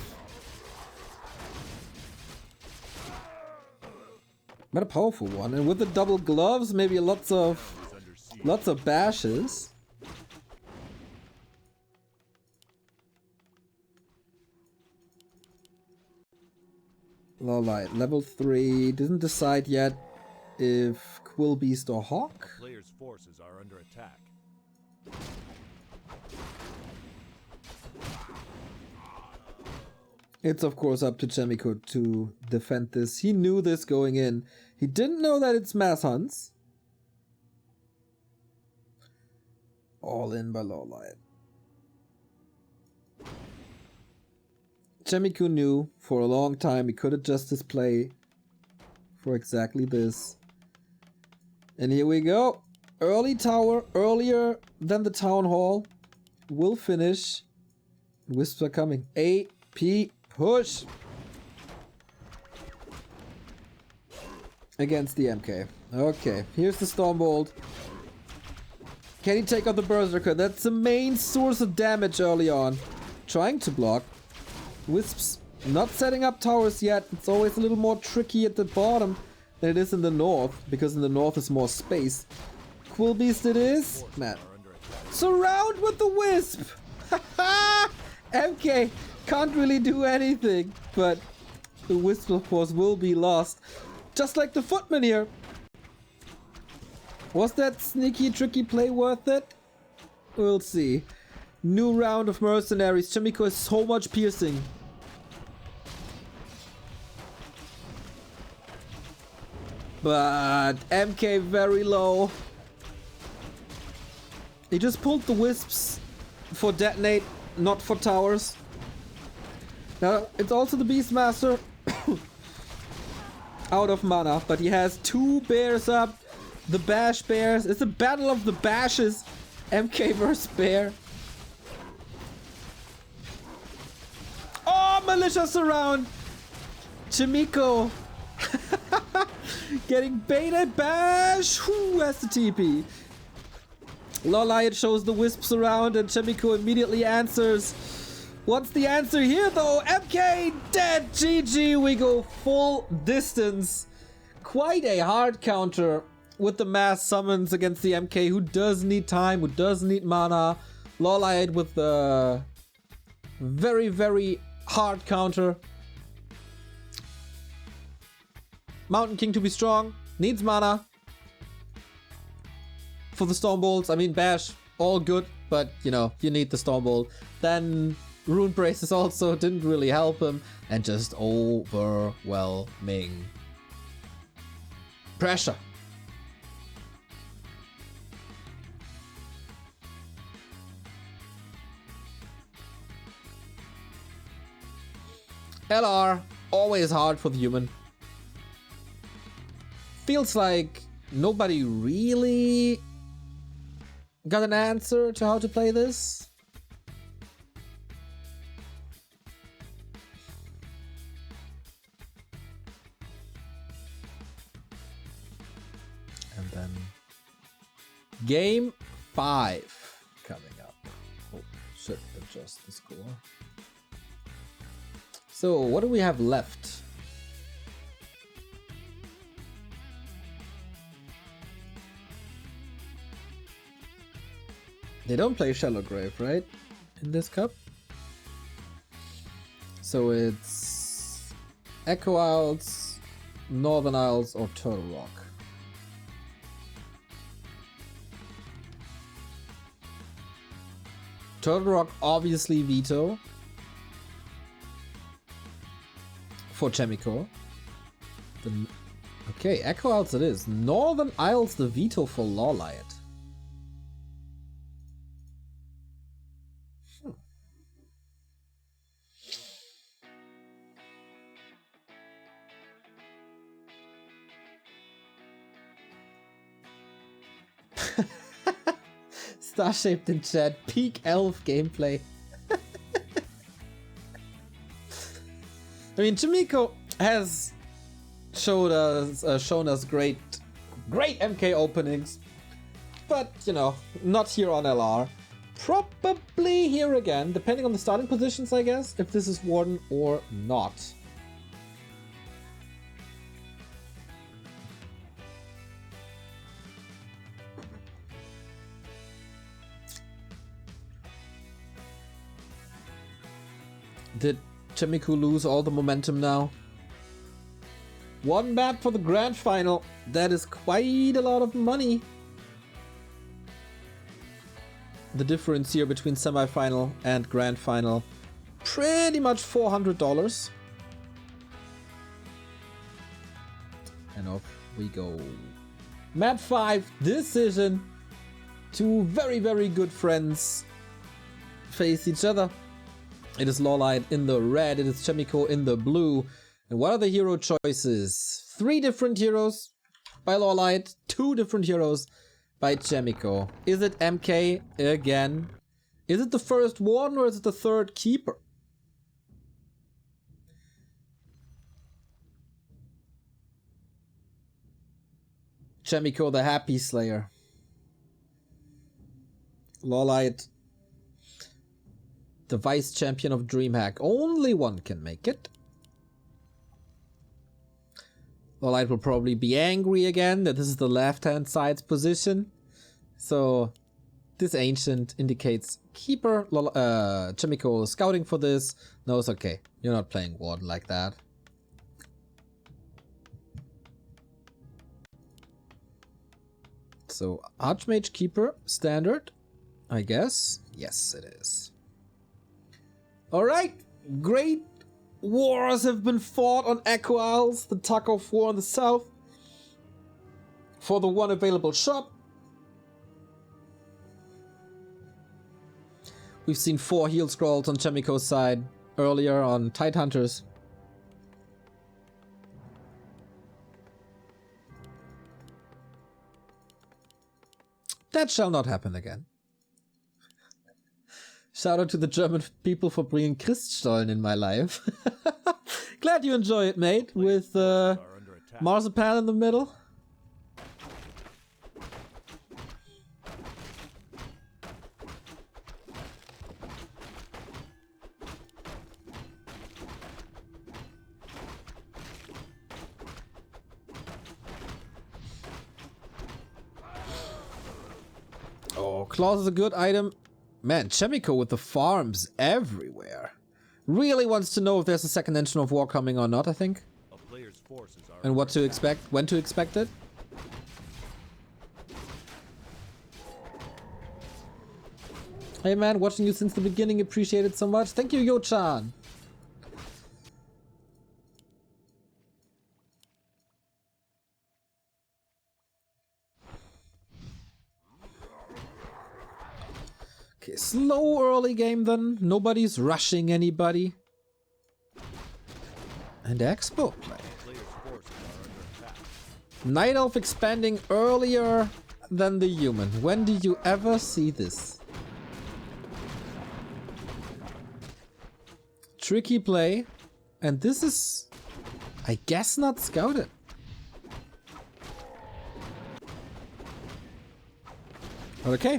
But a powerful one, and with the double gloves, maybe lots of Lots of bashes. LawLiet, level 3. Didn't decide yet if Quill Beast or Hawk. A player's forces are under attack. It's of course up to Chaemiko to defend this. He knew this going in. He didn't know that it's mass hunts. All in by LawLiet. Chaemiko knew for a long time he could adjust his play for exactly this. And here we go. Early tower, earlier than the town hall. Will finish. Wisps are coming. AP push. Against the MK. Okay, here's the Stormbolt. Can he take out the Berserker? That's the main source of damage early on. Trying to block. Wisps not setting up towers yet. It's always a little more tricky at the bottom than it is in the north, because in the north is more space. Quill Beast it is. Man. Surround with the Wisp! MK can't really do anything, but the Wisp of course will be lost. Just like the Footman here. Was that sneaky, tricky play worth it? We'll see. New round of mercenaries. Chaemiko has so much piercing. But MK very low. He just pulled the Wisps for detonate, not for towers. Now, it's also the Beastmaster out of mana, but he has 2 bears up. The Bash Bears. It's a battle of the Bashes. MK versus Bear. Oh, Militia Surround! Chaemiko getting baited. Bash! Who has the TP? LawLiet shows the Wisps around and Chaemiko immediately answers. What's the answer here though? MK dead! GG! We go full distance. Quite a hard counter with the mass summons against the MK, who does need time, who does need mana. LawLiet with the very, very hard counter. Mountain King to be strong, needs mana. For the Stormbolts, I mean Bash, all good, but you know, you need the Stormbolt. Then Rune Braces also didn't really help him, and just overwhelming pressure. LR, always hard for the human. Feels like nobody really got an answer to how to play this. And then game 5 coming up. Oh, should adjust the score. So what do we have left? They don't play Shallow Grave, right? In this cup? So it's Echo Isles, Northern Isles, or Turtle Rock. Turtle Rock obviously veto for Chaemiko. Okay, Echo Isles it is. Northern Isles the veto for LawLiet. Star-shaped in chat, peak elf gameplay. I mean, Chaemiko has shown us great MK openings, but you know, not here on LR. Probably here again, depending on the starting positions, I guess, if this is Warden or not. Did Chaemiko lose all the momentum now? One map for the grand final. That is quite a lot of money. The difference here between semifinal and grand final, pretty much $400. And off we go. Map 5, Decision. Two very, very good friends face each other. It is LawLiet in the red, it is Chaemiko in the blue. And what are the hero choices? 3 different heroes by LawLiet, 2 different heroes by Chaemiko. Is it MK again? Is it the first warden or is it the third keeper? Chaemiko the Happy Slayer. LawLiet the vice champion of DreamHack. Only one can make it. LawLiet will probably be angry again that this is the left-hand side's position. So this ancient indicates keeper. Chaemiko scouting for this. No, it's okay. You're not playing warden like that. So Archmage Keeper standard, I guess. Yes, it is. All right, great wars have been fought on Echo Isles, the tug of war in the south. For the one available shop, we've seen 4 heal scrolls on Chaemiko's side earlier on Tidehunters. That shall not happen again. Shout out to the German people for bringing Christstollen in my life. Glad you enjoy it, mate, with marzipan in the middle. Oh, Claws is a good item. Man, Chaemiko with the farms everywhere. Really wants to know if there's a second engine of war coming or not, I think. And what to expect, when to expect it. Hey man, watching you since the beginning, appreciate it so much. Thank you, Yo-chan. Okay, slow early game then. Nobody's rushing anybody. And Expo play. Night Elf expanding earlier than the human. When did you ever see this? Tricky play. And this is, I guess, not scouted. Okay.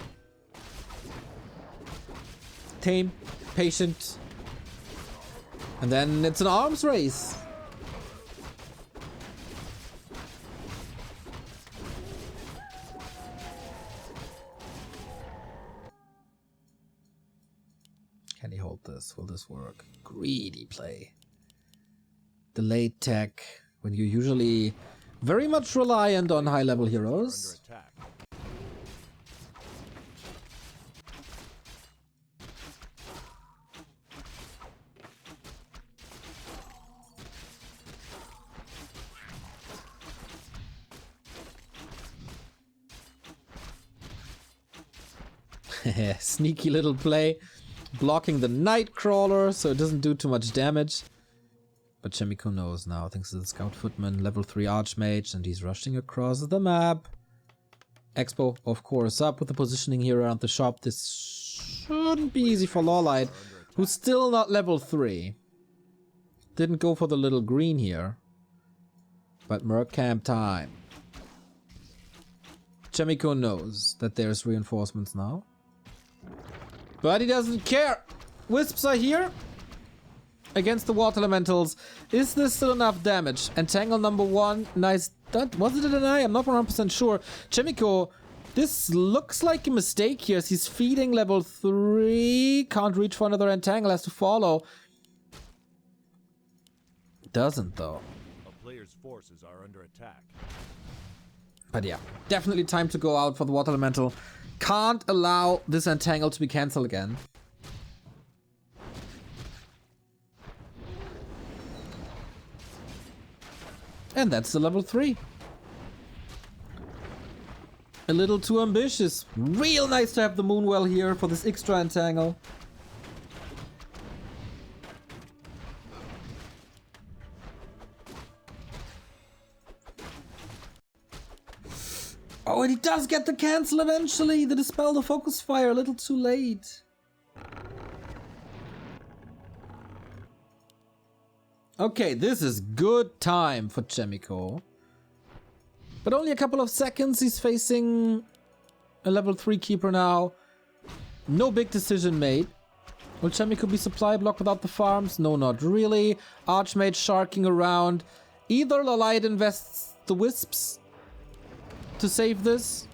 Tame, patient, and then it's an arms race. Can he hold this? Will this work? Greedy play. Delayed tech, when you're usually very much reliant on high-level heroes. Sneaky little play, blocking the Nightcrawler so it doesn't do too much damage. But Chaemiko knows now, thanks to the Scout Footman, level 3 Archmage, and he's rushing across the map. Expo, of course, up with the positioning here around the shop. This shouldn't be easy for LawLiet, who's still not level 3. Didn't go for the little green here. But Merc Camp time. Chaemiko knows that there's reinforcements now. But he doesn't care. Wisps are here. Against the water elementals. Is this still enough damage? Entangle number 1. Nice. That was it an eye? I'm not 100% sure. Chaemiko, this looks like a mistake here. He's feeding level 3. Can't reach for another entangle. Has to follow. doesn't though. A player's forces are under attack. But yeah, definitely time to go out for the water elemental. Can't allow this entangle to be cancelled again. And that's the level 3. A little too ambitious. Real nice to have the Moonwell here for this extra entangle. Oh, and he does get the cancel eventually. The Dispel the Focus Fire, a little too late. Okay, this is good time for Chaemiko. But only a couple of seconds. He's facing a level 3 keeper now. No big decision made. Will Chaemiko be supply blocked without the farms? No, not really. Archmage sharking around. Either LawLiet invests the wisps to save this,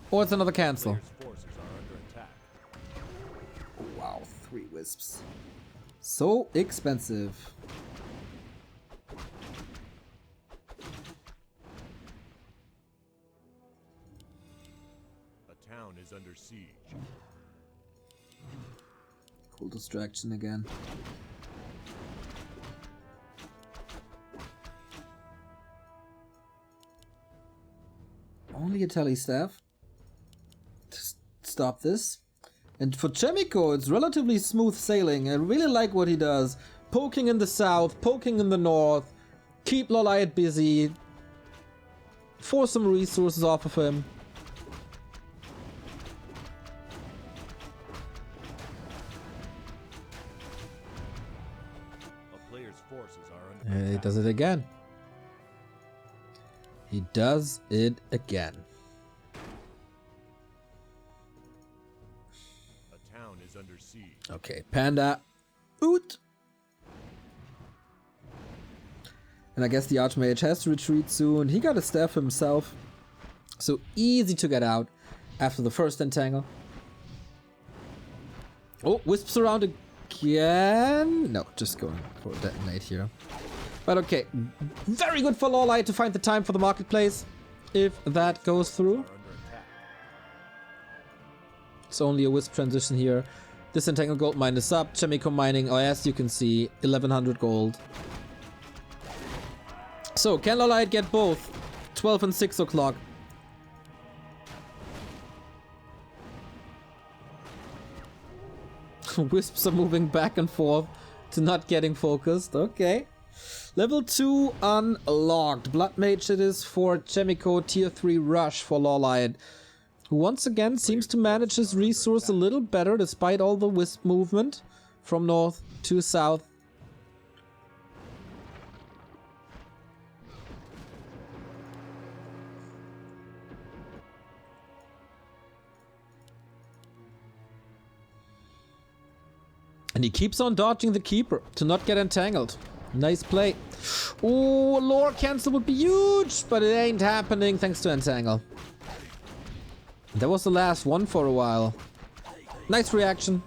or it's another cancel. Wow, 3 wisps. So expensive. A town is under siege. Cool distraction again. Only a tele staff to stop this. And for Chaemiko, it's relatively smooth sailing. I really like what he does. Poking in the south, poking in the north. Keep LawLiet busy. Force some resources off of him. A player's forces are under He attack. does it again. He does it again. A town is under siege. Okay, Panda. Oot! And I guess the Archmage has to retreat soon. He got a staff himself. So easy to get out after the first entangle. Oh, wisps around again. No, just going for a detonate here. But okay, very good for LawLiet to find the time for the marketplace, if that goes through. It's only a wisp transition here. This entangled gold mine is up. Chaemiko mining, oh, as you can see, 1100 gold. So, can LawLiet get both? 12 and 6 o'clock. Wisps are moving back and forth to not getting focused. Okay. Level 2 unlocked. Blood Mage it is for Chaemiko. Tier 3 rush for LawLiet, who once again seems to manage his resource a little better despite all the wisp movement from north to south. And he keeps on dodging the keeper to not get entangled. Nice play. Oh, lore cancel would be huge, but it ain't happening thanks to entangle. That was the last one for a while. Nice reaction.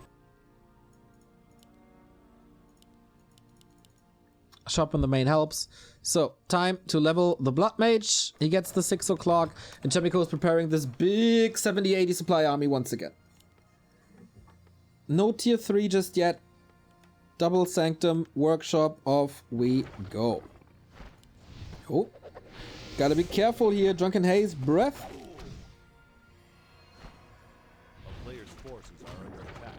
Shop in the main helps. So, time to level the Blood Mage. He gets the 6 o'clock, and Chaemiko is preparing this big 70-80 supply army once again. No tier 3 just yet. Double Sanctum Workshop, off we go. Oh, gotta be careful here. Drunken Haze, breath. A player's forces are under attack.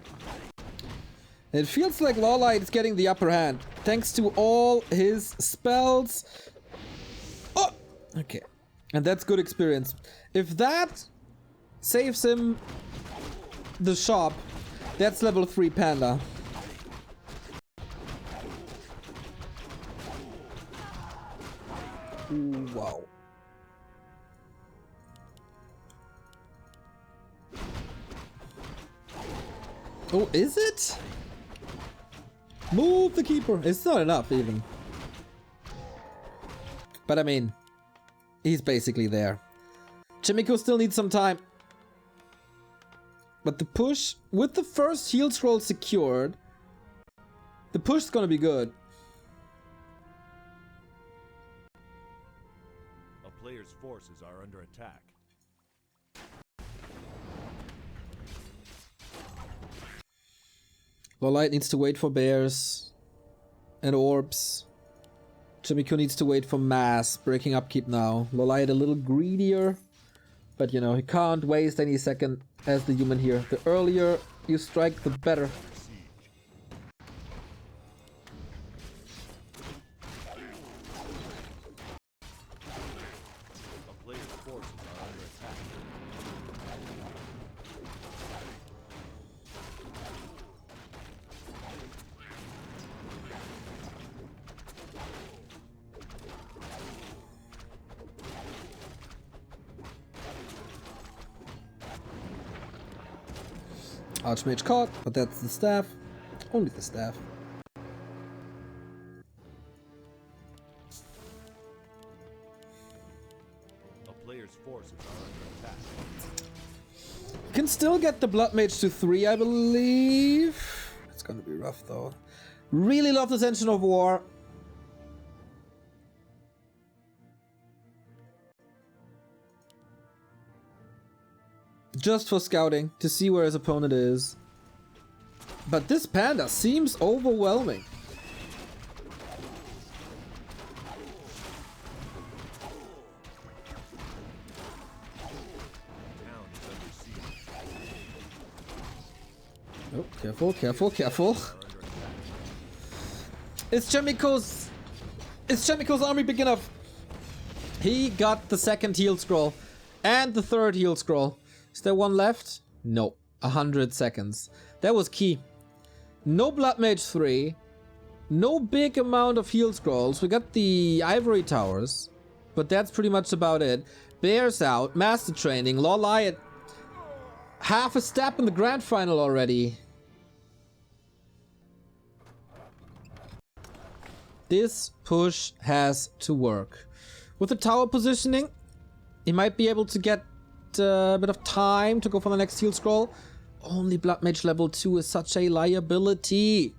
It feels like LawLiet is getting the upper hand, thanks to all his spells. Oh, okay. And that's good experience. If that saves him the shop, that's level 3 Panda. Ooh, wow. Oh, is it? Move the keeper. It's not enough even. But I mean, he's basically there. Chaemiko still needs some time. But the push, with the first heal scroll secured, the push is gonna be good. player's forces are under attack. LawLiet needs to wait for bears and orbs. Chaemiko needs to wait for mass, breaking upkeep now. LawLiet a little greedier, but you know, he can't waste any second as the human here. The earlier you strike, the better. A player's forces are under attack. Archmage caught, but that's the staff. Only the staff. A player's forces are under attack. You can still get the Blood Mage to 3, I believe. It's gonna be rough though. Really love this Engine of War. Just for scouting, to see where his opponent is. But this panda seems overwhelming. Town is under siege. Oh, careful, careful, careful. Is Chaemiko's army big enough? He got the second heal scroll and the third heal scroll. Is there one left? No. 100 seconds. That was key. No Blood Mage 3. No big amount of heal scrolls. We got the Ivory Towers. But that's pretty much about it. Bears out. Master Training. LawLiet. Half a step in the Grand Final already. This push has to work. With the tower positioning, he might be able to get a bit of time to go for the next heal scroll. Only Blood Mage level 2 is such a liability.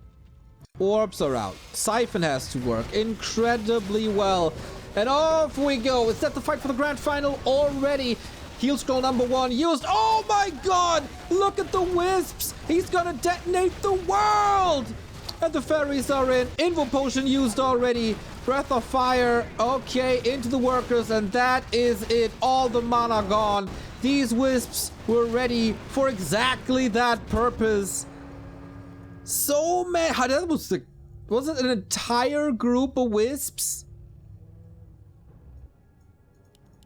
Orbs are out. Siphon has to work incredibly well. And off we go. Is that the fight for the Grand Final already? Heal scroll number 1 used. Oh my god! Look at the wisps! He's gonna detonate the world! And the fairies are in. Invo potion used already. Breath of Fire, okay, into the workers, and that is it. All the mana gone. These wisps were ready for exactly that purpose. So many. How that was it an entire group of wisps?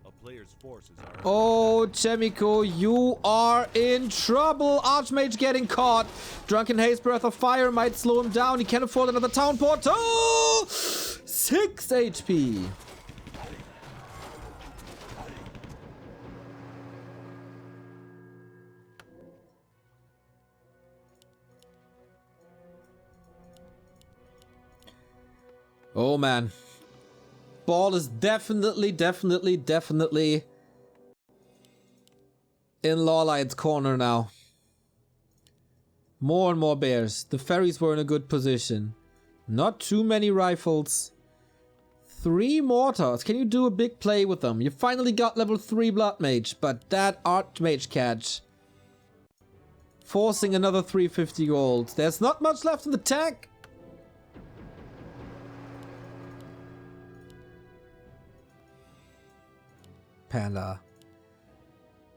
A player's forces are Oh, Chaemiko, you are in trouble. Archmage getting caught. Drunken Haze, Breath of Fire might slow him down. He can't afford another town portal. 6 HP. Oh man. Ball is definitely in LawLiet's corner now. More and more bears. The fairies were in a good position. Not too many rifles. 3 mortars. Can you do a big play with them? You finally got level 3 Blood Mage, but that Archmage catch. Forcing another 350 gold. There's not much left in the tank. Panda.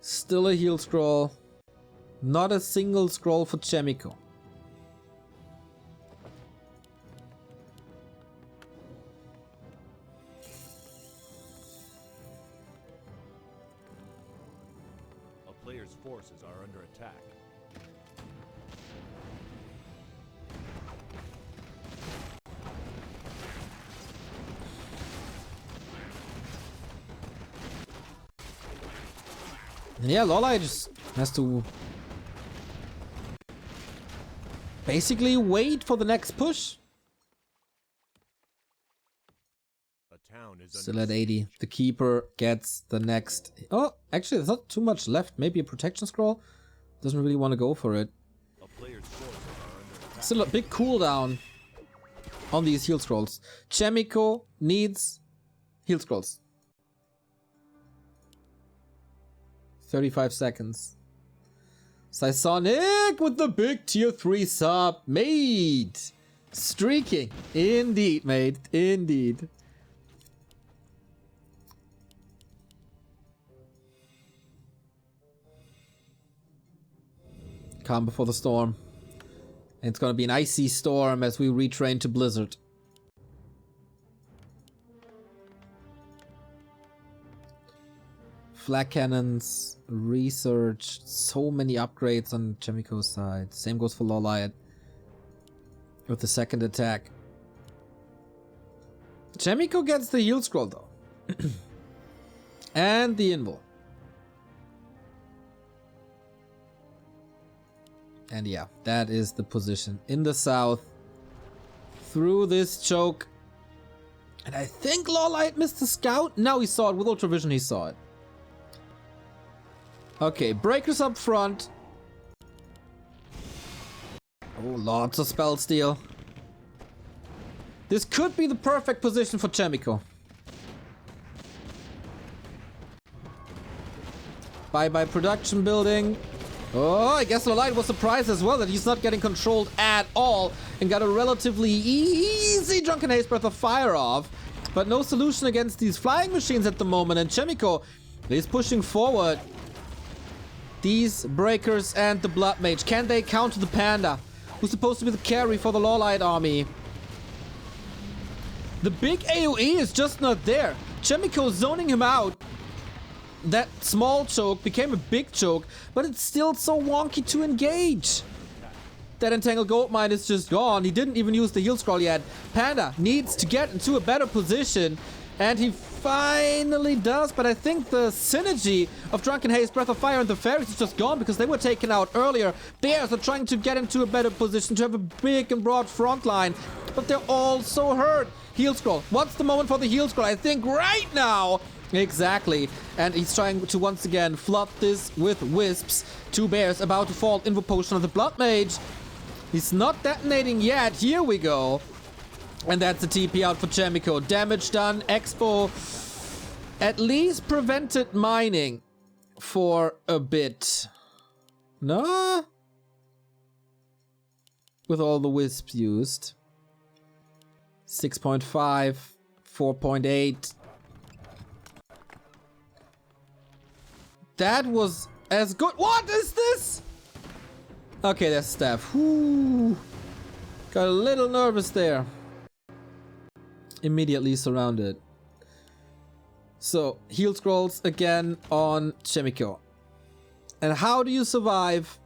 Still a heal scroll. Not a single scroll for Chaemiko. a player's forces are under attack. Yeah, LawLiet just has to basically wait for the next push. A town is Still under at 80. The keeper gets the next. Oh, actually, there's not too much left. Maybe a protection scroll. Doesn't really want to go for it. A player's forces are under attack. Still a big cooldown on these heal scrolls. Chaemiko needs heal scrolls. 35 seconds. Sonic with the big tier 3 sub. Mate. Streaking. Indeed, mate. Indeed. Calm before the storm. And it's gonna be an icy storm as we retrain to Blizzard. Flak cannons, research, so many upgrades on Chaemiko's side. Same goes for LawLiet with the second attack. Chaemiko gets the heal scroll though. And the invul. And yeah, that is the position in the south. Through this choke. And I think LawLiet missed the scout. No, he saw it. With ultravision, he saw it. Okay, breakers up front. Oh, lots of spell steal. This could be the perfect position for Chaemiko. Bye-bye production building. Oh, I guess LawLiet was surprised as well that he's not getting controlled at all and got a relatively easy Drunken Haze Breath of Fire off. But no solution against these flying machines at the moment, and Chaemiko is pushing forward. These breakers and the Blood Mage, can they counter the Panda, who's supposed to be the carry for the LawLiet army? The big AoE is just not there. Chaemiko zoning him out. That small choke became a big choke, but it's still so wonky to engage. That Entangled Goldmine is just gone. He didn't even use the heal scroll yet. Panda needs to get into a better position, and he finally does, but I think the synergy of Drunken Haze, Breath of Fire, and the Fairies is just gone because they were taken out earlier. Bears are trying to get into a better position to have a big and broad front line, but they're all so hurt. Heal scroll. What's the moment for the heal scroll? I think right now. Exactly. And he's trying to once again flood this with wisps. Two bears about to fall. Invo potion of the Blood Mage. He's not detonating yet. Here we go. And that's the TP out for Chaemiko. Damage done. Expo at least prevented mining for a bit. No? With all the wisps used. 6.5, 4.8. That was as good. What is this? Okay, that's staff. Whoo. Got a little nervous there. Immediately surrounded. So, heal scrolls again on Chaemiko. And how do you survive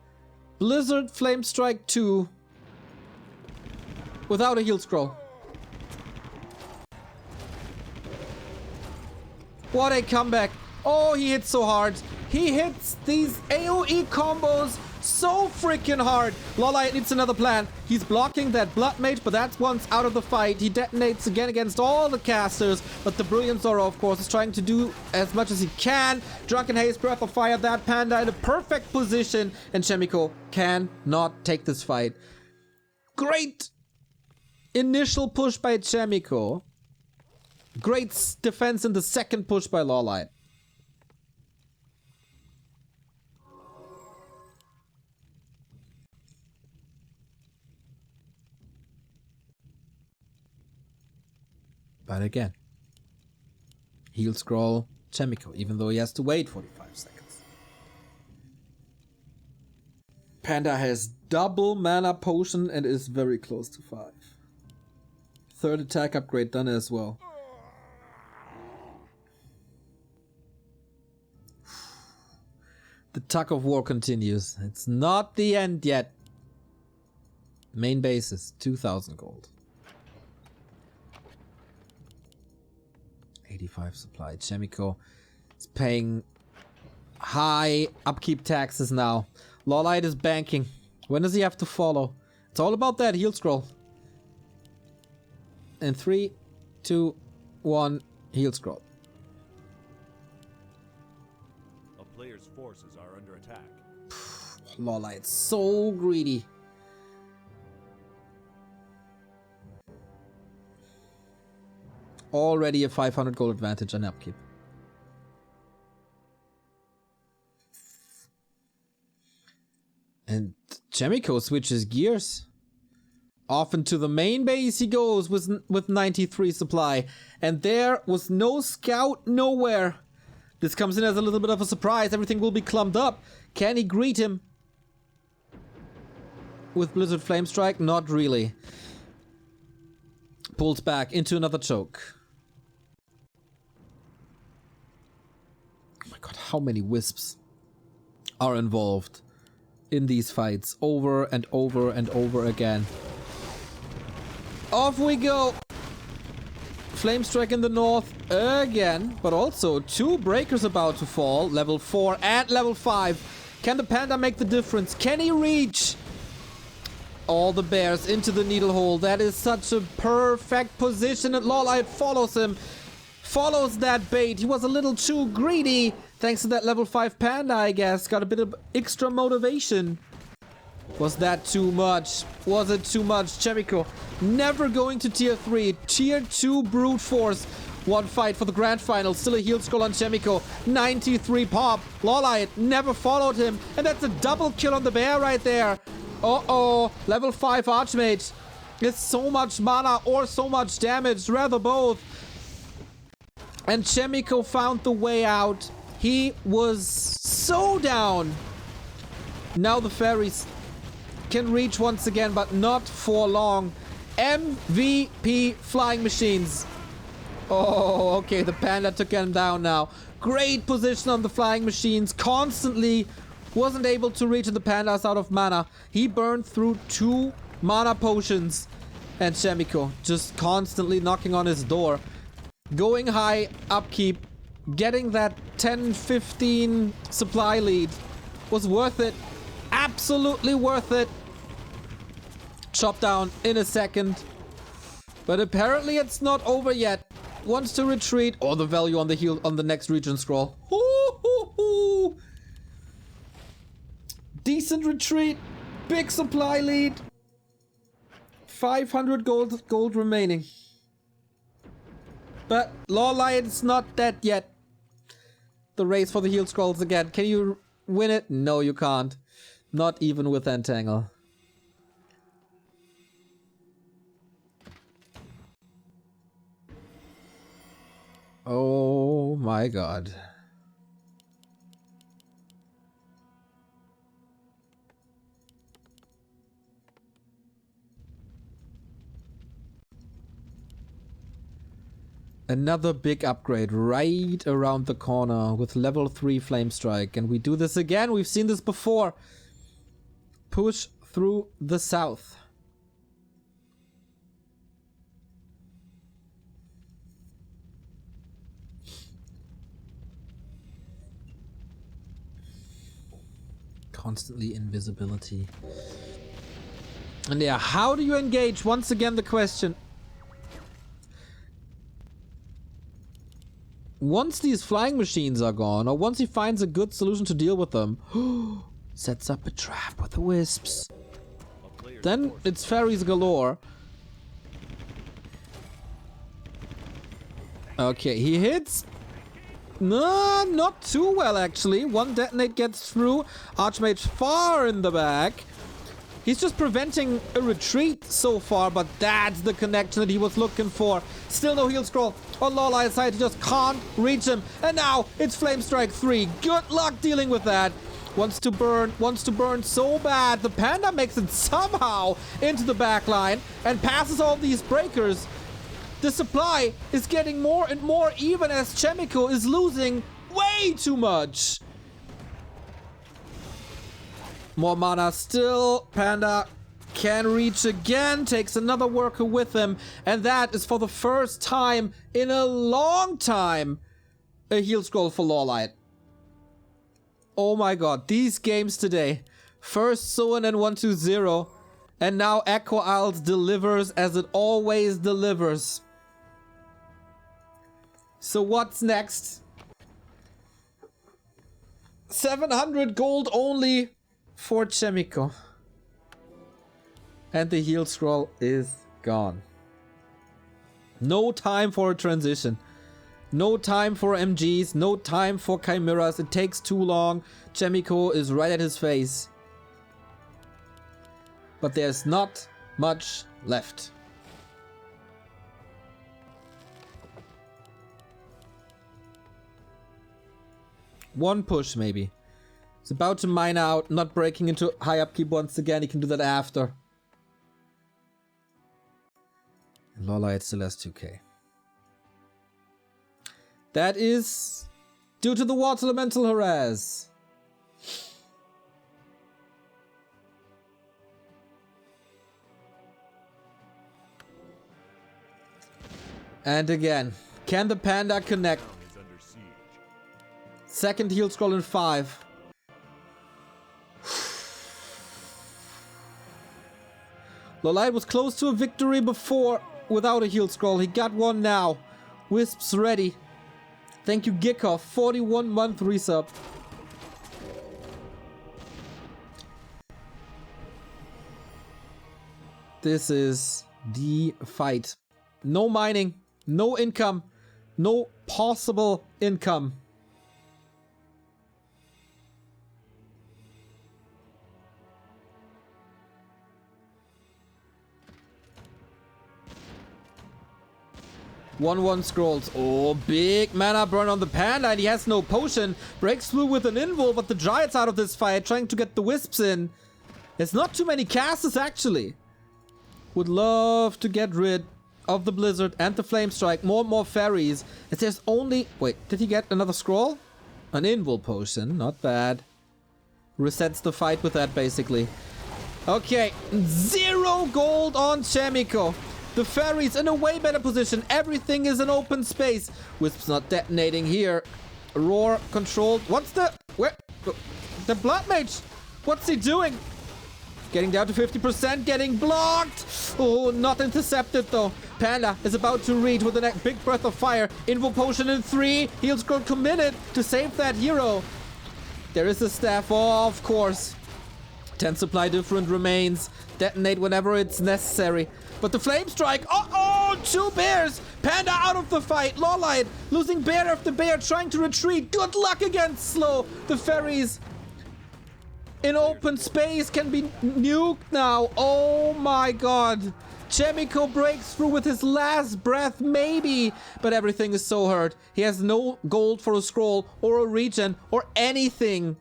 Blizzard Flame Strike 2 without a heal scroll? What a comeback. Oh, he hits so hard. He hits these AoE combos so freaking hard. LawLiet needs another plan. He's blocking that Blood Mage, but that's once out of the fight. He detonates again against all the casters, but the Brilliant Zoro, of course, is trying to do as much as he can. Drunken Haze, Breath of Fire, that Panda in a perfect position, and Chaemiko cannot take this fight. Great initial push by Chaemiko. Great defense in the second push by LawLiet. But again, heal scroll Chaemiko, even though he has to wait 45 seconds. Panda has double mana potion and is very close to 5. Third attack upgrade done as well. The tug of war continues. It's not the end yet. Main basis, 2,000 gold. 85 supply. Chaemiko is paying high upkeep taxes now. LawLiet is banking. When does he have to follow? It's all about that heal scroll. And 3, 2, 1, heal scroll. A player's forces are under attack. LawLiet's so greedy. Already a 500 gold advantage on upkeep. Chaemiko switches gears. Off into the main base he goes with 93 supply. And there was no scout nowhere. This comes in as a little bit of a surprise. Everything will be clumped up. Can he greet him with Blizzard Flame Strike? Not really. Pulls back into another choke. Oh my god, how many wisps are involved in these fights over and over and over again. Off we go. Flame Strike in the north again, but also 2 breakers about to fall, level 4 and level 5. Can the panda make the difference? Can he reach all the bears into the needle hole? That is such a perfect position, and LawLiet follows him. Follows that bait. He was a little too greedy. Thanks to that level 5 panda, I guess. Got a bit of extra motivation. Was that too much? Was it too much? Chaemiko never going to tier 3. Tier 2 brute force. One fight for the grand final. Still a heal scroll on Chaemiko. 93 pop. LawLiet never followed him. And that's a double kill on the bear right there. Uh-oh. Level 5 Archmage. It's so much mana or so much damage. Rather both. And Chaemiko found the way out. He was so down. Now the fairies can reach once again, but not for long. MVP flying machines. Oh, okay. The panda took him down now. Great position on the flying machines. Constantly wasn't able to reach the pandas out of mana. He burned through 2 mana potions. And Chaemiko just constantly knocking on his door. Going high, upkeep. Getting that 10-15 supply lead was worth it. Absolutely worth it. Chop down in a second. But apparently it's not over yet. Wants to retreat. Oh, the value on the heal on the next region scroll. Ooh. Decent retreat. Big supply lead. 500 gold remaining. But LawLiet is not dead yet. The race for the heal scrolls again. Can you win it? No, you can't. Not even with Entangle. Oh my god. Another big upgrade right around the corner with level 3 Flame Strike. And we do this again. We've seen this before. Push through the south. Constantly invisibility. And yeah, how do you engage? Once again, the question. Once these flying machines are gone, or once he finds a good solution to deal with them, sets up a trap with the wisps. Then it's fairies galore. Okay, he hits. No, not too well actually. One detonate gets through. Archmage far in the back. He's just preventing a retreat so far, but that's the connection that he was looking for. Still no heal scroll on LawLiet's side. He just can't reach him. And now it's Flame Strike 3. Good luck dealing with that. Wants to burn so bad. The panda makes it somehow into the back line and passes all these breakers. The supply is getting more and more even as Chaemiko is losing way too much. More mana still. Panda can reach again. Takes another worker with him. And that is for the first time in a long time a heal scroll for LawLiet. Oh my god. These games today. First Soen and 1-2-0. And now Echo Isles delivers as it always delivers. So what's next? 700 gold only for Chaemiko. And the heal scroll is gone. No time for a transition. No time for MGs. No time for chimeras. It takes too long. Chaemiko is right at his face. but there's not much left. One push, maybe. It's about to mine out, not breaking into high upkeep once again. He can do that after. And LawLiet still has 2k. That is due to the water elemental harass. And again, can the panda connect? Second heal scroll in 5. LawLiet was close to a victory before without a heal scroll. He got one now. Wisps ready. Thank you, Gickoff. 41-month resub. This is the fight. No mining. No income. No possible income. One scrolls. Oh, big mana burn on the panda, and he has no potion. Breaks through with an invul, but the Dryad's out of this fight, trying to get the wisps in. There's not too many casters, actually. Would love to get rid of the Blizzard and the Flame Strike. More and more fairies. If there's only... Wait, did he get another scroll? An invul potion. Not bad. Resets the fight with that, basically. Okay. 0 gold on Chaemiko. The fairies in a way better position. Everything is an open space. Wisp's not detonating here. Roar controlled. What's the... Where? The Blood Mage. What's he doing? Getting down to 50%. Getting blocked. Oh, not intercepted though. Panda is about to read with a big breath of fire. Invul potion in 3. Heal scroll committed to save that hero. There is a staff. Oh, of course. 10 supply different remains. Detonate whenever it's necessary. But the Flame Strike, oh, 2 bears! Panda out of the fight, LawLiet losing bear after bear, trying to retreat. Good luck against slow. The fairies in open space can be nuked now. Oh my god. Chaemiko breaks through with his last breath, maybe. But everything is so hurt. He has no gold for a scroll or a regen or anything.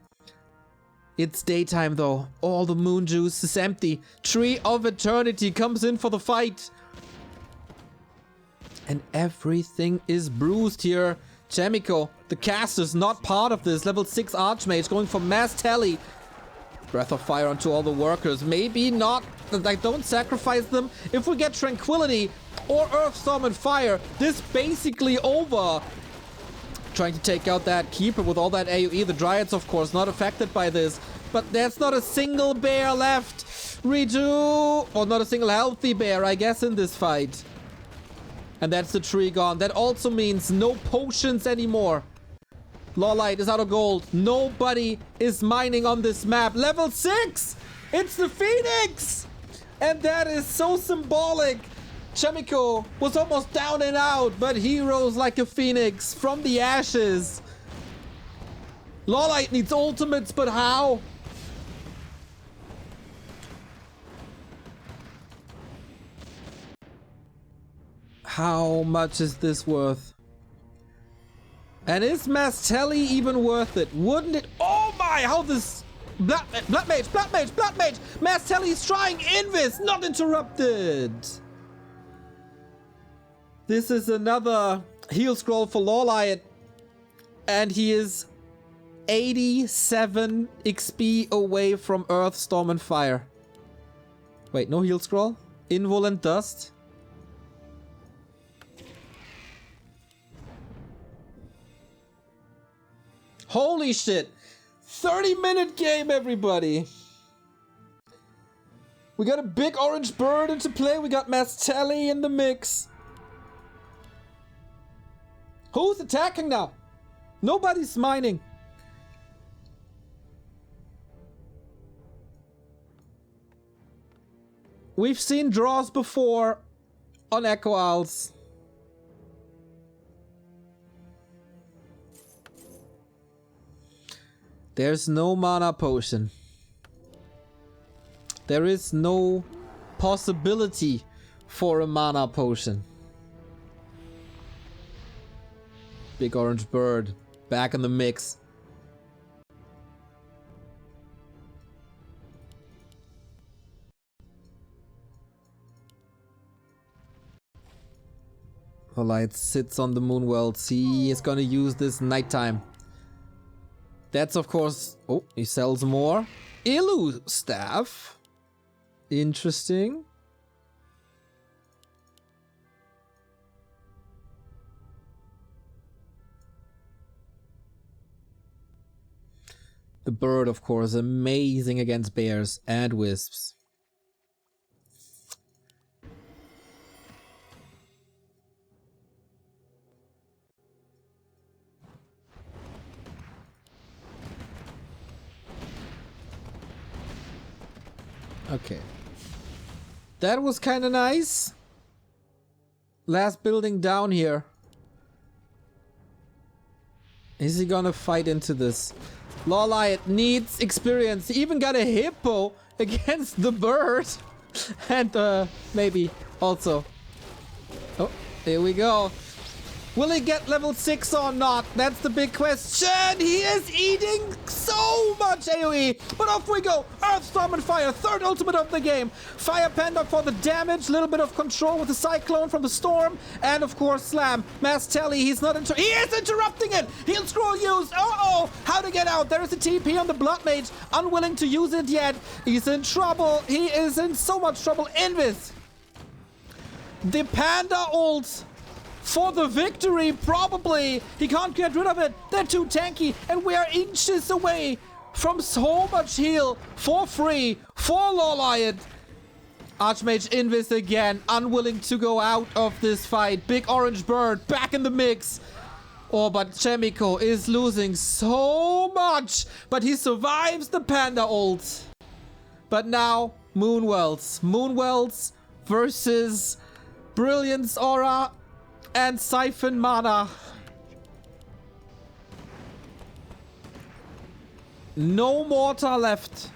It's daytime though. All the moon juice is empty. Tree of Eternity comes in for the fight. And everything is bruised here. Chaemiko, the caster's not part of this. Level 6 Archmage going for mass tally. Breath of Fire onto all the workers. Maybe not. Like, don't sacrifice them. If we get Tranquility or Earthstorm and Fire, this basically over. Trying to take out that Keeper with all that AoE. The Dryads, of course, not affected by this. But there's not a single bear left. Redo. Or not a single healthy bear, I guess, in this fight. And that's the tree gone. That also means no potions anymore. LawLiet is out of gold. Nobody is mining on this map. Level 6! It's the Phoenix! And that is so symbolic. Chaemiko was almost down and out, but he rose like a phoenix from the ashes. LawLiet needs ultimates, but how? How much is this worth? And is Mastelli even worth it? Wouldn't it? Oh my, how this... Blood Mage! Mastelli's trying Invis, not interrupted. This is another heal scroll for LawLiet. And he is 87 XP away from Earth, Storm, and Fire. Wait, no heal scroll? Invul and Dust? Holy shit! 30-minute game, everybody! We got a big orange bird into play. We got Mastelli in the mix. Who's attacking now? Nobody's mining. We've seen draws before on Echo Owls. There's no mana potion. There is no possibility for a mana potion. Big orange bird back in the mix. LawLiet sits on the moon worlds. He is gonna use this nighttime. That's of course... Oh, he sells more. Illu staff. Interesting. The bird, of course, amazing against bears and wisps. Okay. That was kind of nice. Last building down here. Is he gonna fight into this? LawLiet needs experience. He even got a hippo against the bird. And maybe also... Oh, here we go. Will he get level 6 or not? That's the big question. He is eating so much AoE. But off we go. Earthstorm and Fire. Third ultimate of the game. Fire Panda for the damage. Little bit of control with the Cyclone from the Storm. And of course Slam. Mass Telly. He's not he is interrupting it. Heal Scroll used. Uh-oh. How to get out. There is a TP on the Blood Mage. Unwilling to use it yet. He's in trouble. He is in so much trouble. Invis. The Panda ult. For the victory, probably. He can't get rid of it. They're too tanky. And we are inches away from so much heal for free for LawLiet. Archmage Invis again, unwilling to go out of this fight. Big orange bird back in the mix. Oh, but Chaemiko is losing so much. But he survives the Panda ult. But now, Moonwells. Moonwells versus Brilliance Aura and Siphon Mana. No mortar left.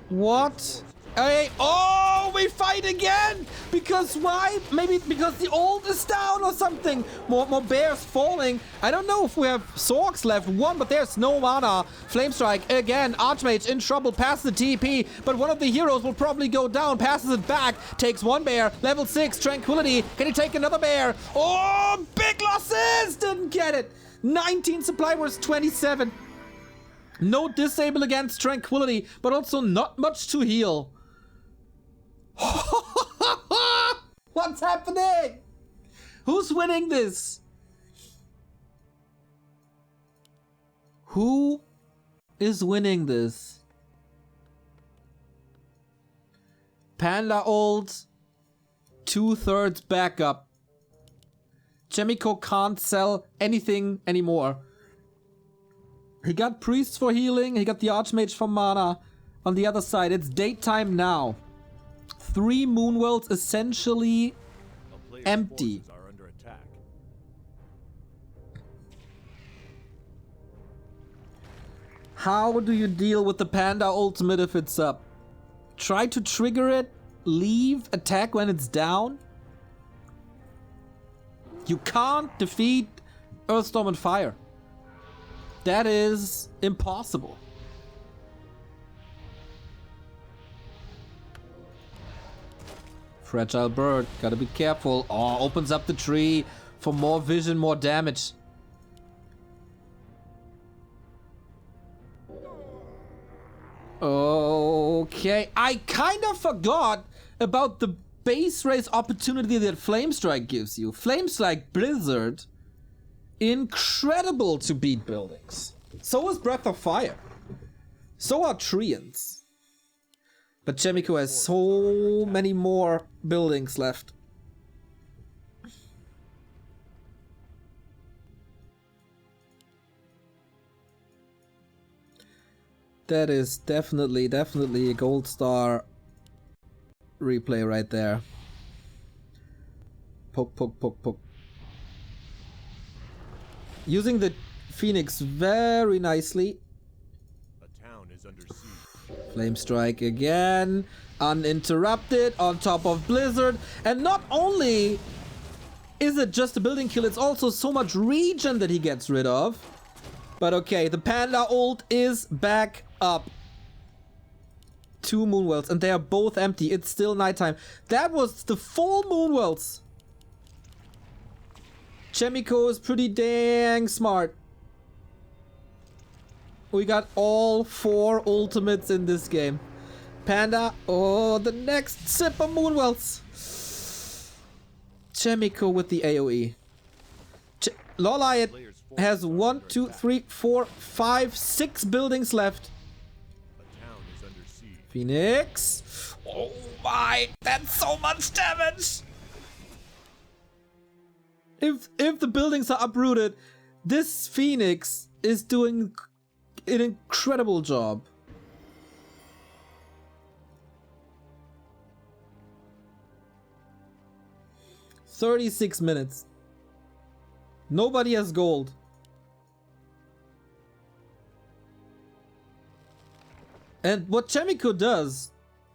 What? Hey, oh, we fight again! Because why? Maybe because the ult is down or something. More bears falling. I don't know if we have Sorks left. One, but there's no mana. Flamestrike again. Archmage in trouble. Passes the TP, but one of the heroes will probably go down. Passes it back. Takes one bear. Level 6. Tranquility. Can he take another bear? Oh, big losses! Didn't get it. 19 supply was 27. No disable against Tranquility, but also not much to heal. What's happening? Who's winning this? Who is winning this? Panda ult, 2/3 backup. Chaemiko can't sell anything anymore. He got priests for healing, he got the Archmage for mana. On the other side, it's daytime now. 3 Moonworlds essentially empty. Are under attack. How do you deal with the Panda ultimate if it's up? Try to trigger it, leave, attack when it's down? You can't defeat Earthstorm and Fire. That is impossible. Fragile bird, gotta be careful. Oh, opens up the tree for more vision, more damage. Okay, I kind of forgot about the base race opportunity that Flamestrike gives you. Flamestrike Blizzard, incredible to beat buildings. So is Breath of Fire. So are Treants. But Chaemiko has so many more buildings left. That is definitely a gold star replay right there. Poke, poke, poke, poke. Using the Phoenix very nicely. A town is under siege. Flame strike again. Uninterrupted on top of Blizzard. And not only is it just a building kill, it's also so much regen that he gets rid of. But okay, the Panda ult is back up. 2 Moonwells, and they are both empty. It's still nighttime. That was the full Moonwells. Chaemiko is pretty dang smart. We got all 4 ultimates in this game. Panda, oh, the next sip of Moonwells. Chaemiko with the AoE. LawLiet has 1, 2, 3, 4, 5, 6 buildings left. Phoenix. Oh my, that's so much damage. If the buildings are uprooted, this Phoenix is doing an incredible job. "36 minutes. Nobody has gold. And what Chaemiko does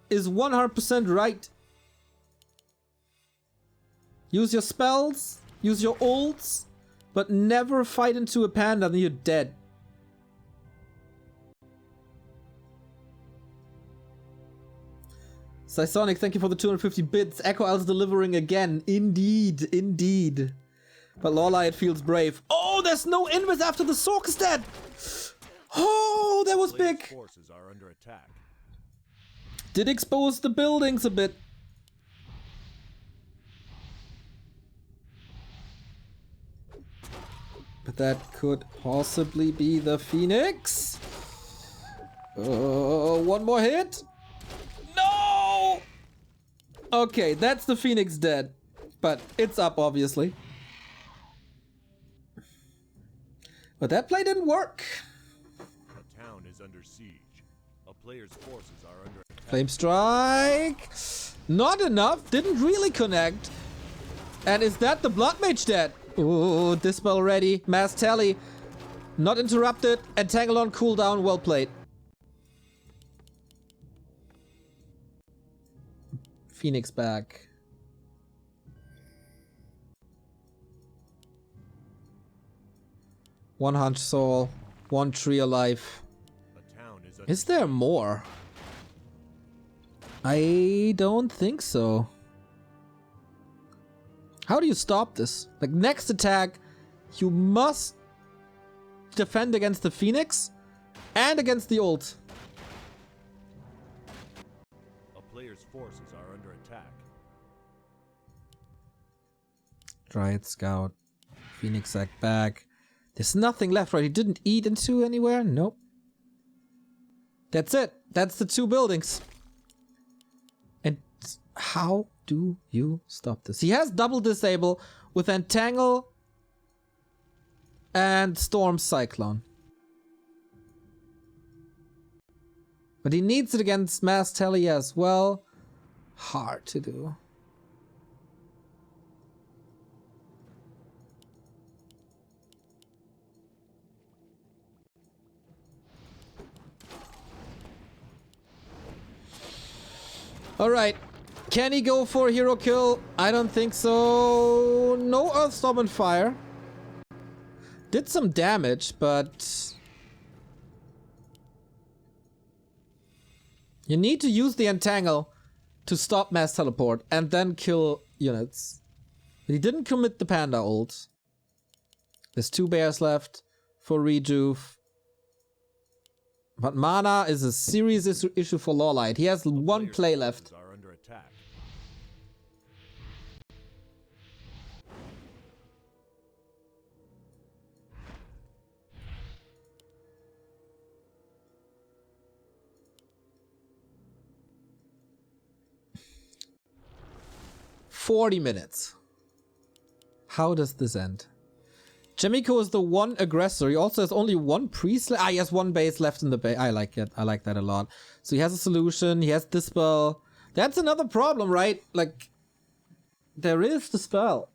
is 100% right. Use your spells, use your ults, but never fight into a panda, then you're dead. Sonic, thank you for the 250 bits. Echo Al's delivering again. Indeed, indeed. But LawLiet feels brave. Oh, there's no invis after the Sork is dead! Oh, that was big. Forces are under attack. Did expose the buildings a bit. But that could possibly be the Phoenix. Oh, one more hit. No! Okay, that's the Phoenix dead. But it's up, obviously. But that play didn't work. Under siege. A player's forces are under attack. Flame strike. Not enough. Didn't really connect. And is that the Blood Mage dead? Ooh, Dispel ready. Mass Tally. Not interrupted. Entangle on cooldown. Well played. Phoenix back. One Hunch Soul. 1 tree alive. Is there more? I don't think so. How do you stop this? Like, next attack, you must defend against the Phoenix and against the ult. A player's forces are under attack. Dryad Scout. Phoenix Sack back. There's nothing left, right? He didn't eat into anywhere? Nope. That's it. That's the 2 buildings. And how do you stop this? He has double disable with Entangle and Storm Cyclone. But he needs it against Mass Tally as well. Hard to do. Alright, can he go for a hero kill? I don't think so. No Earthstorm and Fire. Did some damage, but... you need to use the Entangle to stop Mass Teleport and then kill units. But he didn't commit the Panda ult. There's 2 bears left for Rejuve. But mana is a serious issue for LawLiet. He has 1 play left. Are under attack. "40 minutes. How does this end?" Chaemiko is the 1 aggressor. He also has only 1 priest. He has 1 base left in the base. I like it. I like that a lot. So he has a solution. He has Dispel. That's another problem, right? Like, there is Dispel.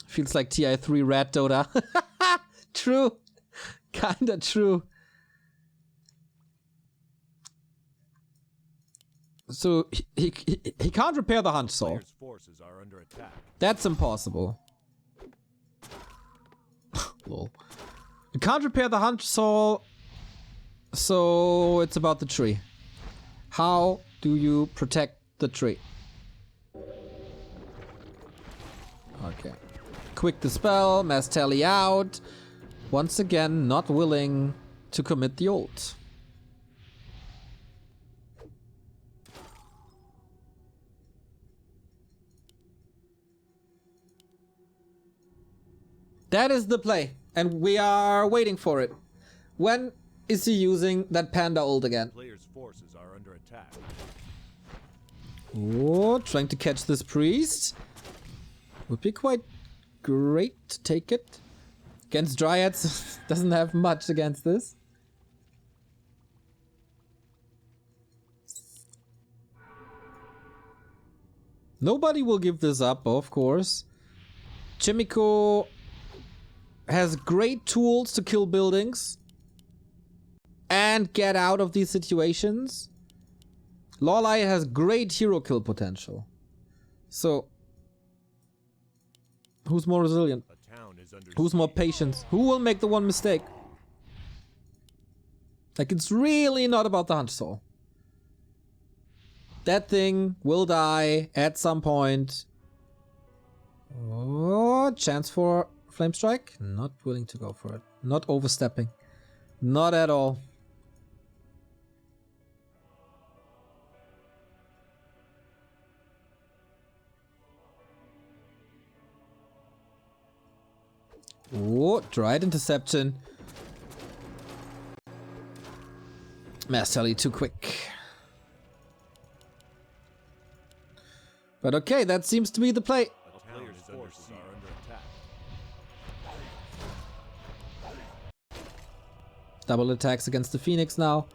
Feels like TI3 Rat Dota. True. Kinda true. So he can't repair the Hunch Soul. Players' forces are under attack. That's impossible. Lol. You can't repair the Hunch Soul, so it's about the tree. How do you protect the tree? Okay. Quick dispel, mass tally out. Once again, not willing to commit the ult. That is the play, and we are waiting for it. When is he using that panda ult again? Players' forces are under attack. Oh, trying to catch this priest. Would be quite great to take it. Against Dryads, doesn't have much against this. Nobody will give this up, of course. Chaemiko has great tools to kill buildings and get out of these situations. LawLiet has great hero kill potential. So, who's more resilient? A town is under Who's more siege. patient? Who will make the one mistake? Like, it's really not about the Hunch Soul. That thing will die at some point. Oh, chance for Flame Strike? Not willing to go for it. Not overstepping. Not at all. Oh, Dried Interception. Mass Tally too quick. But okay, that seems to be the play. A player's forces are under attack. Double attacks against the Phoenix now.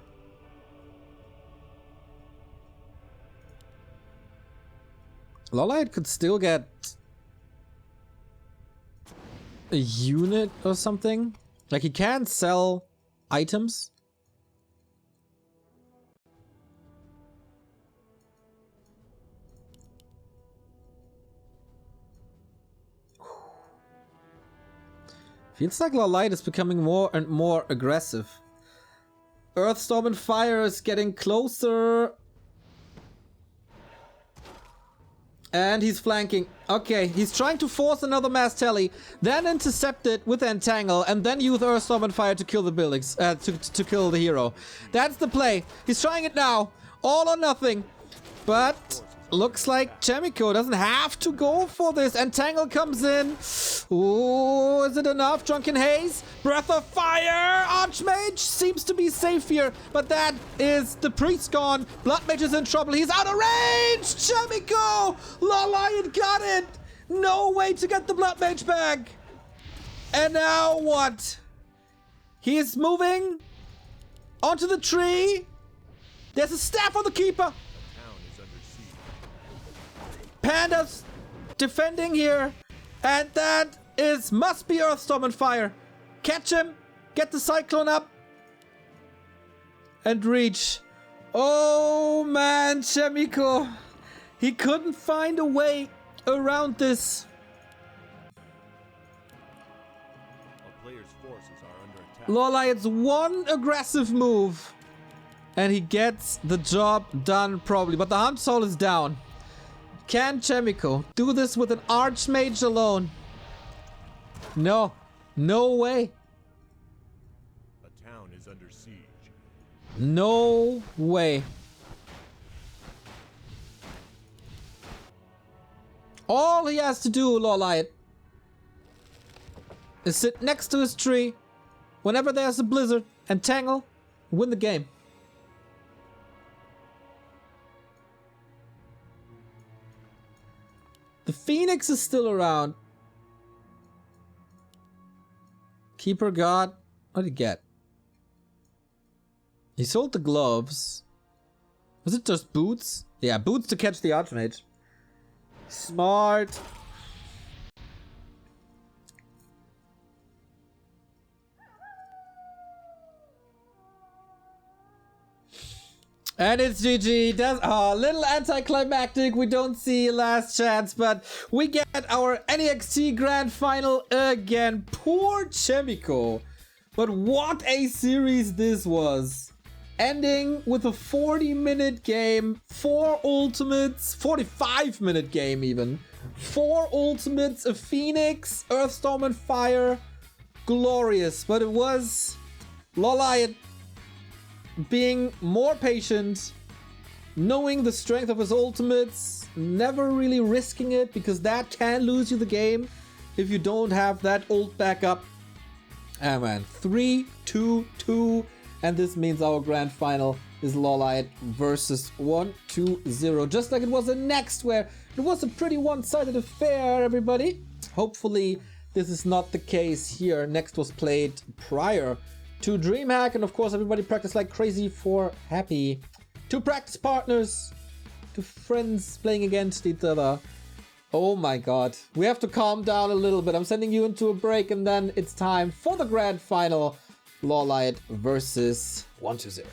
LawLiet could still get a unit or something. Like, he can sell items. Feels like LawLiet is becoming more and more aggressive. Earthstorm and Fire is getting closer. And he's flanking. Okay, he's trying to force another mass tally, then intercept it with Entangle, and then use Earthstorm and Fire to kill the buildings, to kill the hero. That's the play. He's trying it now. All or nothing. But looks like Chaemiko doesn't have to go for this. Entangle comes in. Ooh, is it enough? Drunken Haze? Breath of Fire! Archmage seems to be safe here, but that is the priest gone. Blood Mage is in trouble. He's out of range! Chaemiko! LawLiet got it! No way to get the Blood Mage back! And now what? He's moving onto the tree. There's a staff on the Keeper. Town is under siege. Panda's defending here, and that must be Earthstorm and Fire. Catch him, get the Cyclone up, and reach. Oh man, Chaemiko. He couldn't find a way around this. A player's forces are under attack. LawLiet's one aggressive move, and he gets the job done probably, but the Hunch Soul is down. Can Chaemiko do this with an Archmage alone? No. No way. A town is under siege. No way. All he has to do, LawLiet, is sit next to his tree whenever there's a blizzard and tangle, win the game. The Phoenix is still around. Keeper got... What did he get? He sold the gloves. Was it just boots? Yeah, boots to catch the Archmage. Smart. And it's GG. That's a little anticlimactic. We don't see last chance, but we get our NEXT Grand Final again. Poor Chaemiko. But what a series this was. Ending with a 40-minute game, 4 ultimates, 45-minute game even. 4 ultimates, a Phoenix, Earthstorm and Fire. Glorious, but it was LawLiet being more patient, knowing the strength of his ultimates, never really risking it, because that can lose you the game if you don't have that ult backup. Ah man, 3-2-2, and this means our grand final is LawLiet versus 1-2-0, just like it was in Next, where it was a pretty one-sided affair, everybody. Hopefully this is not the case here. Next was played prior to DreamHack, and of course everybody practiced like crazy for Happy. 2 practice partners, 2 friends playing against each other. Oh my god. We have to calm down a little bit. I'm sending you into a break, and then it's time for the grand final. LawLiet versus 1-2-0.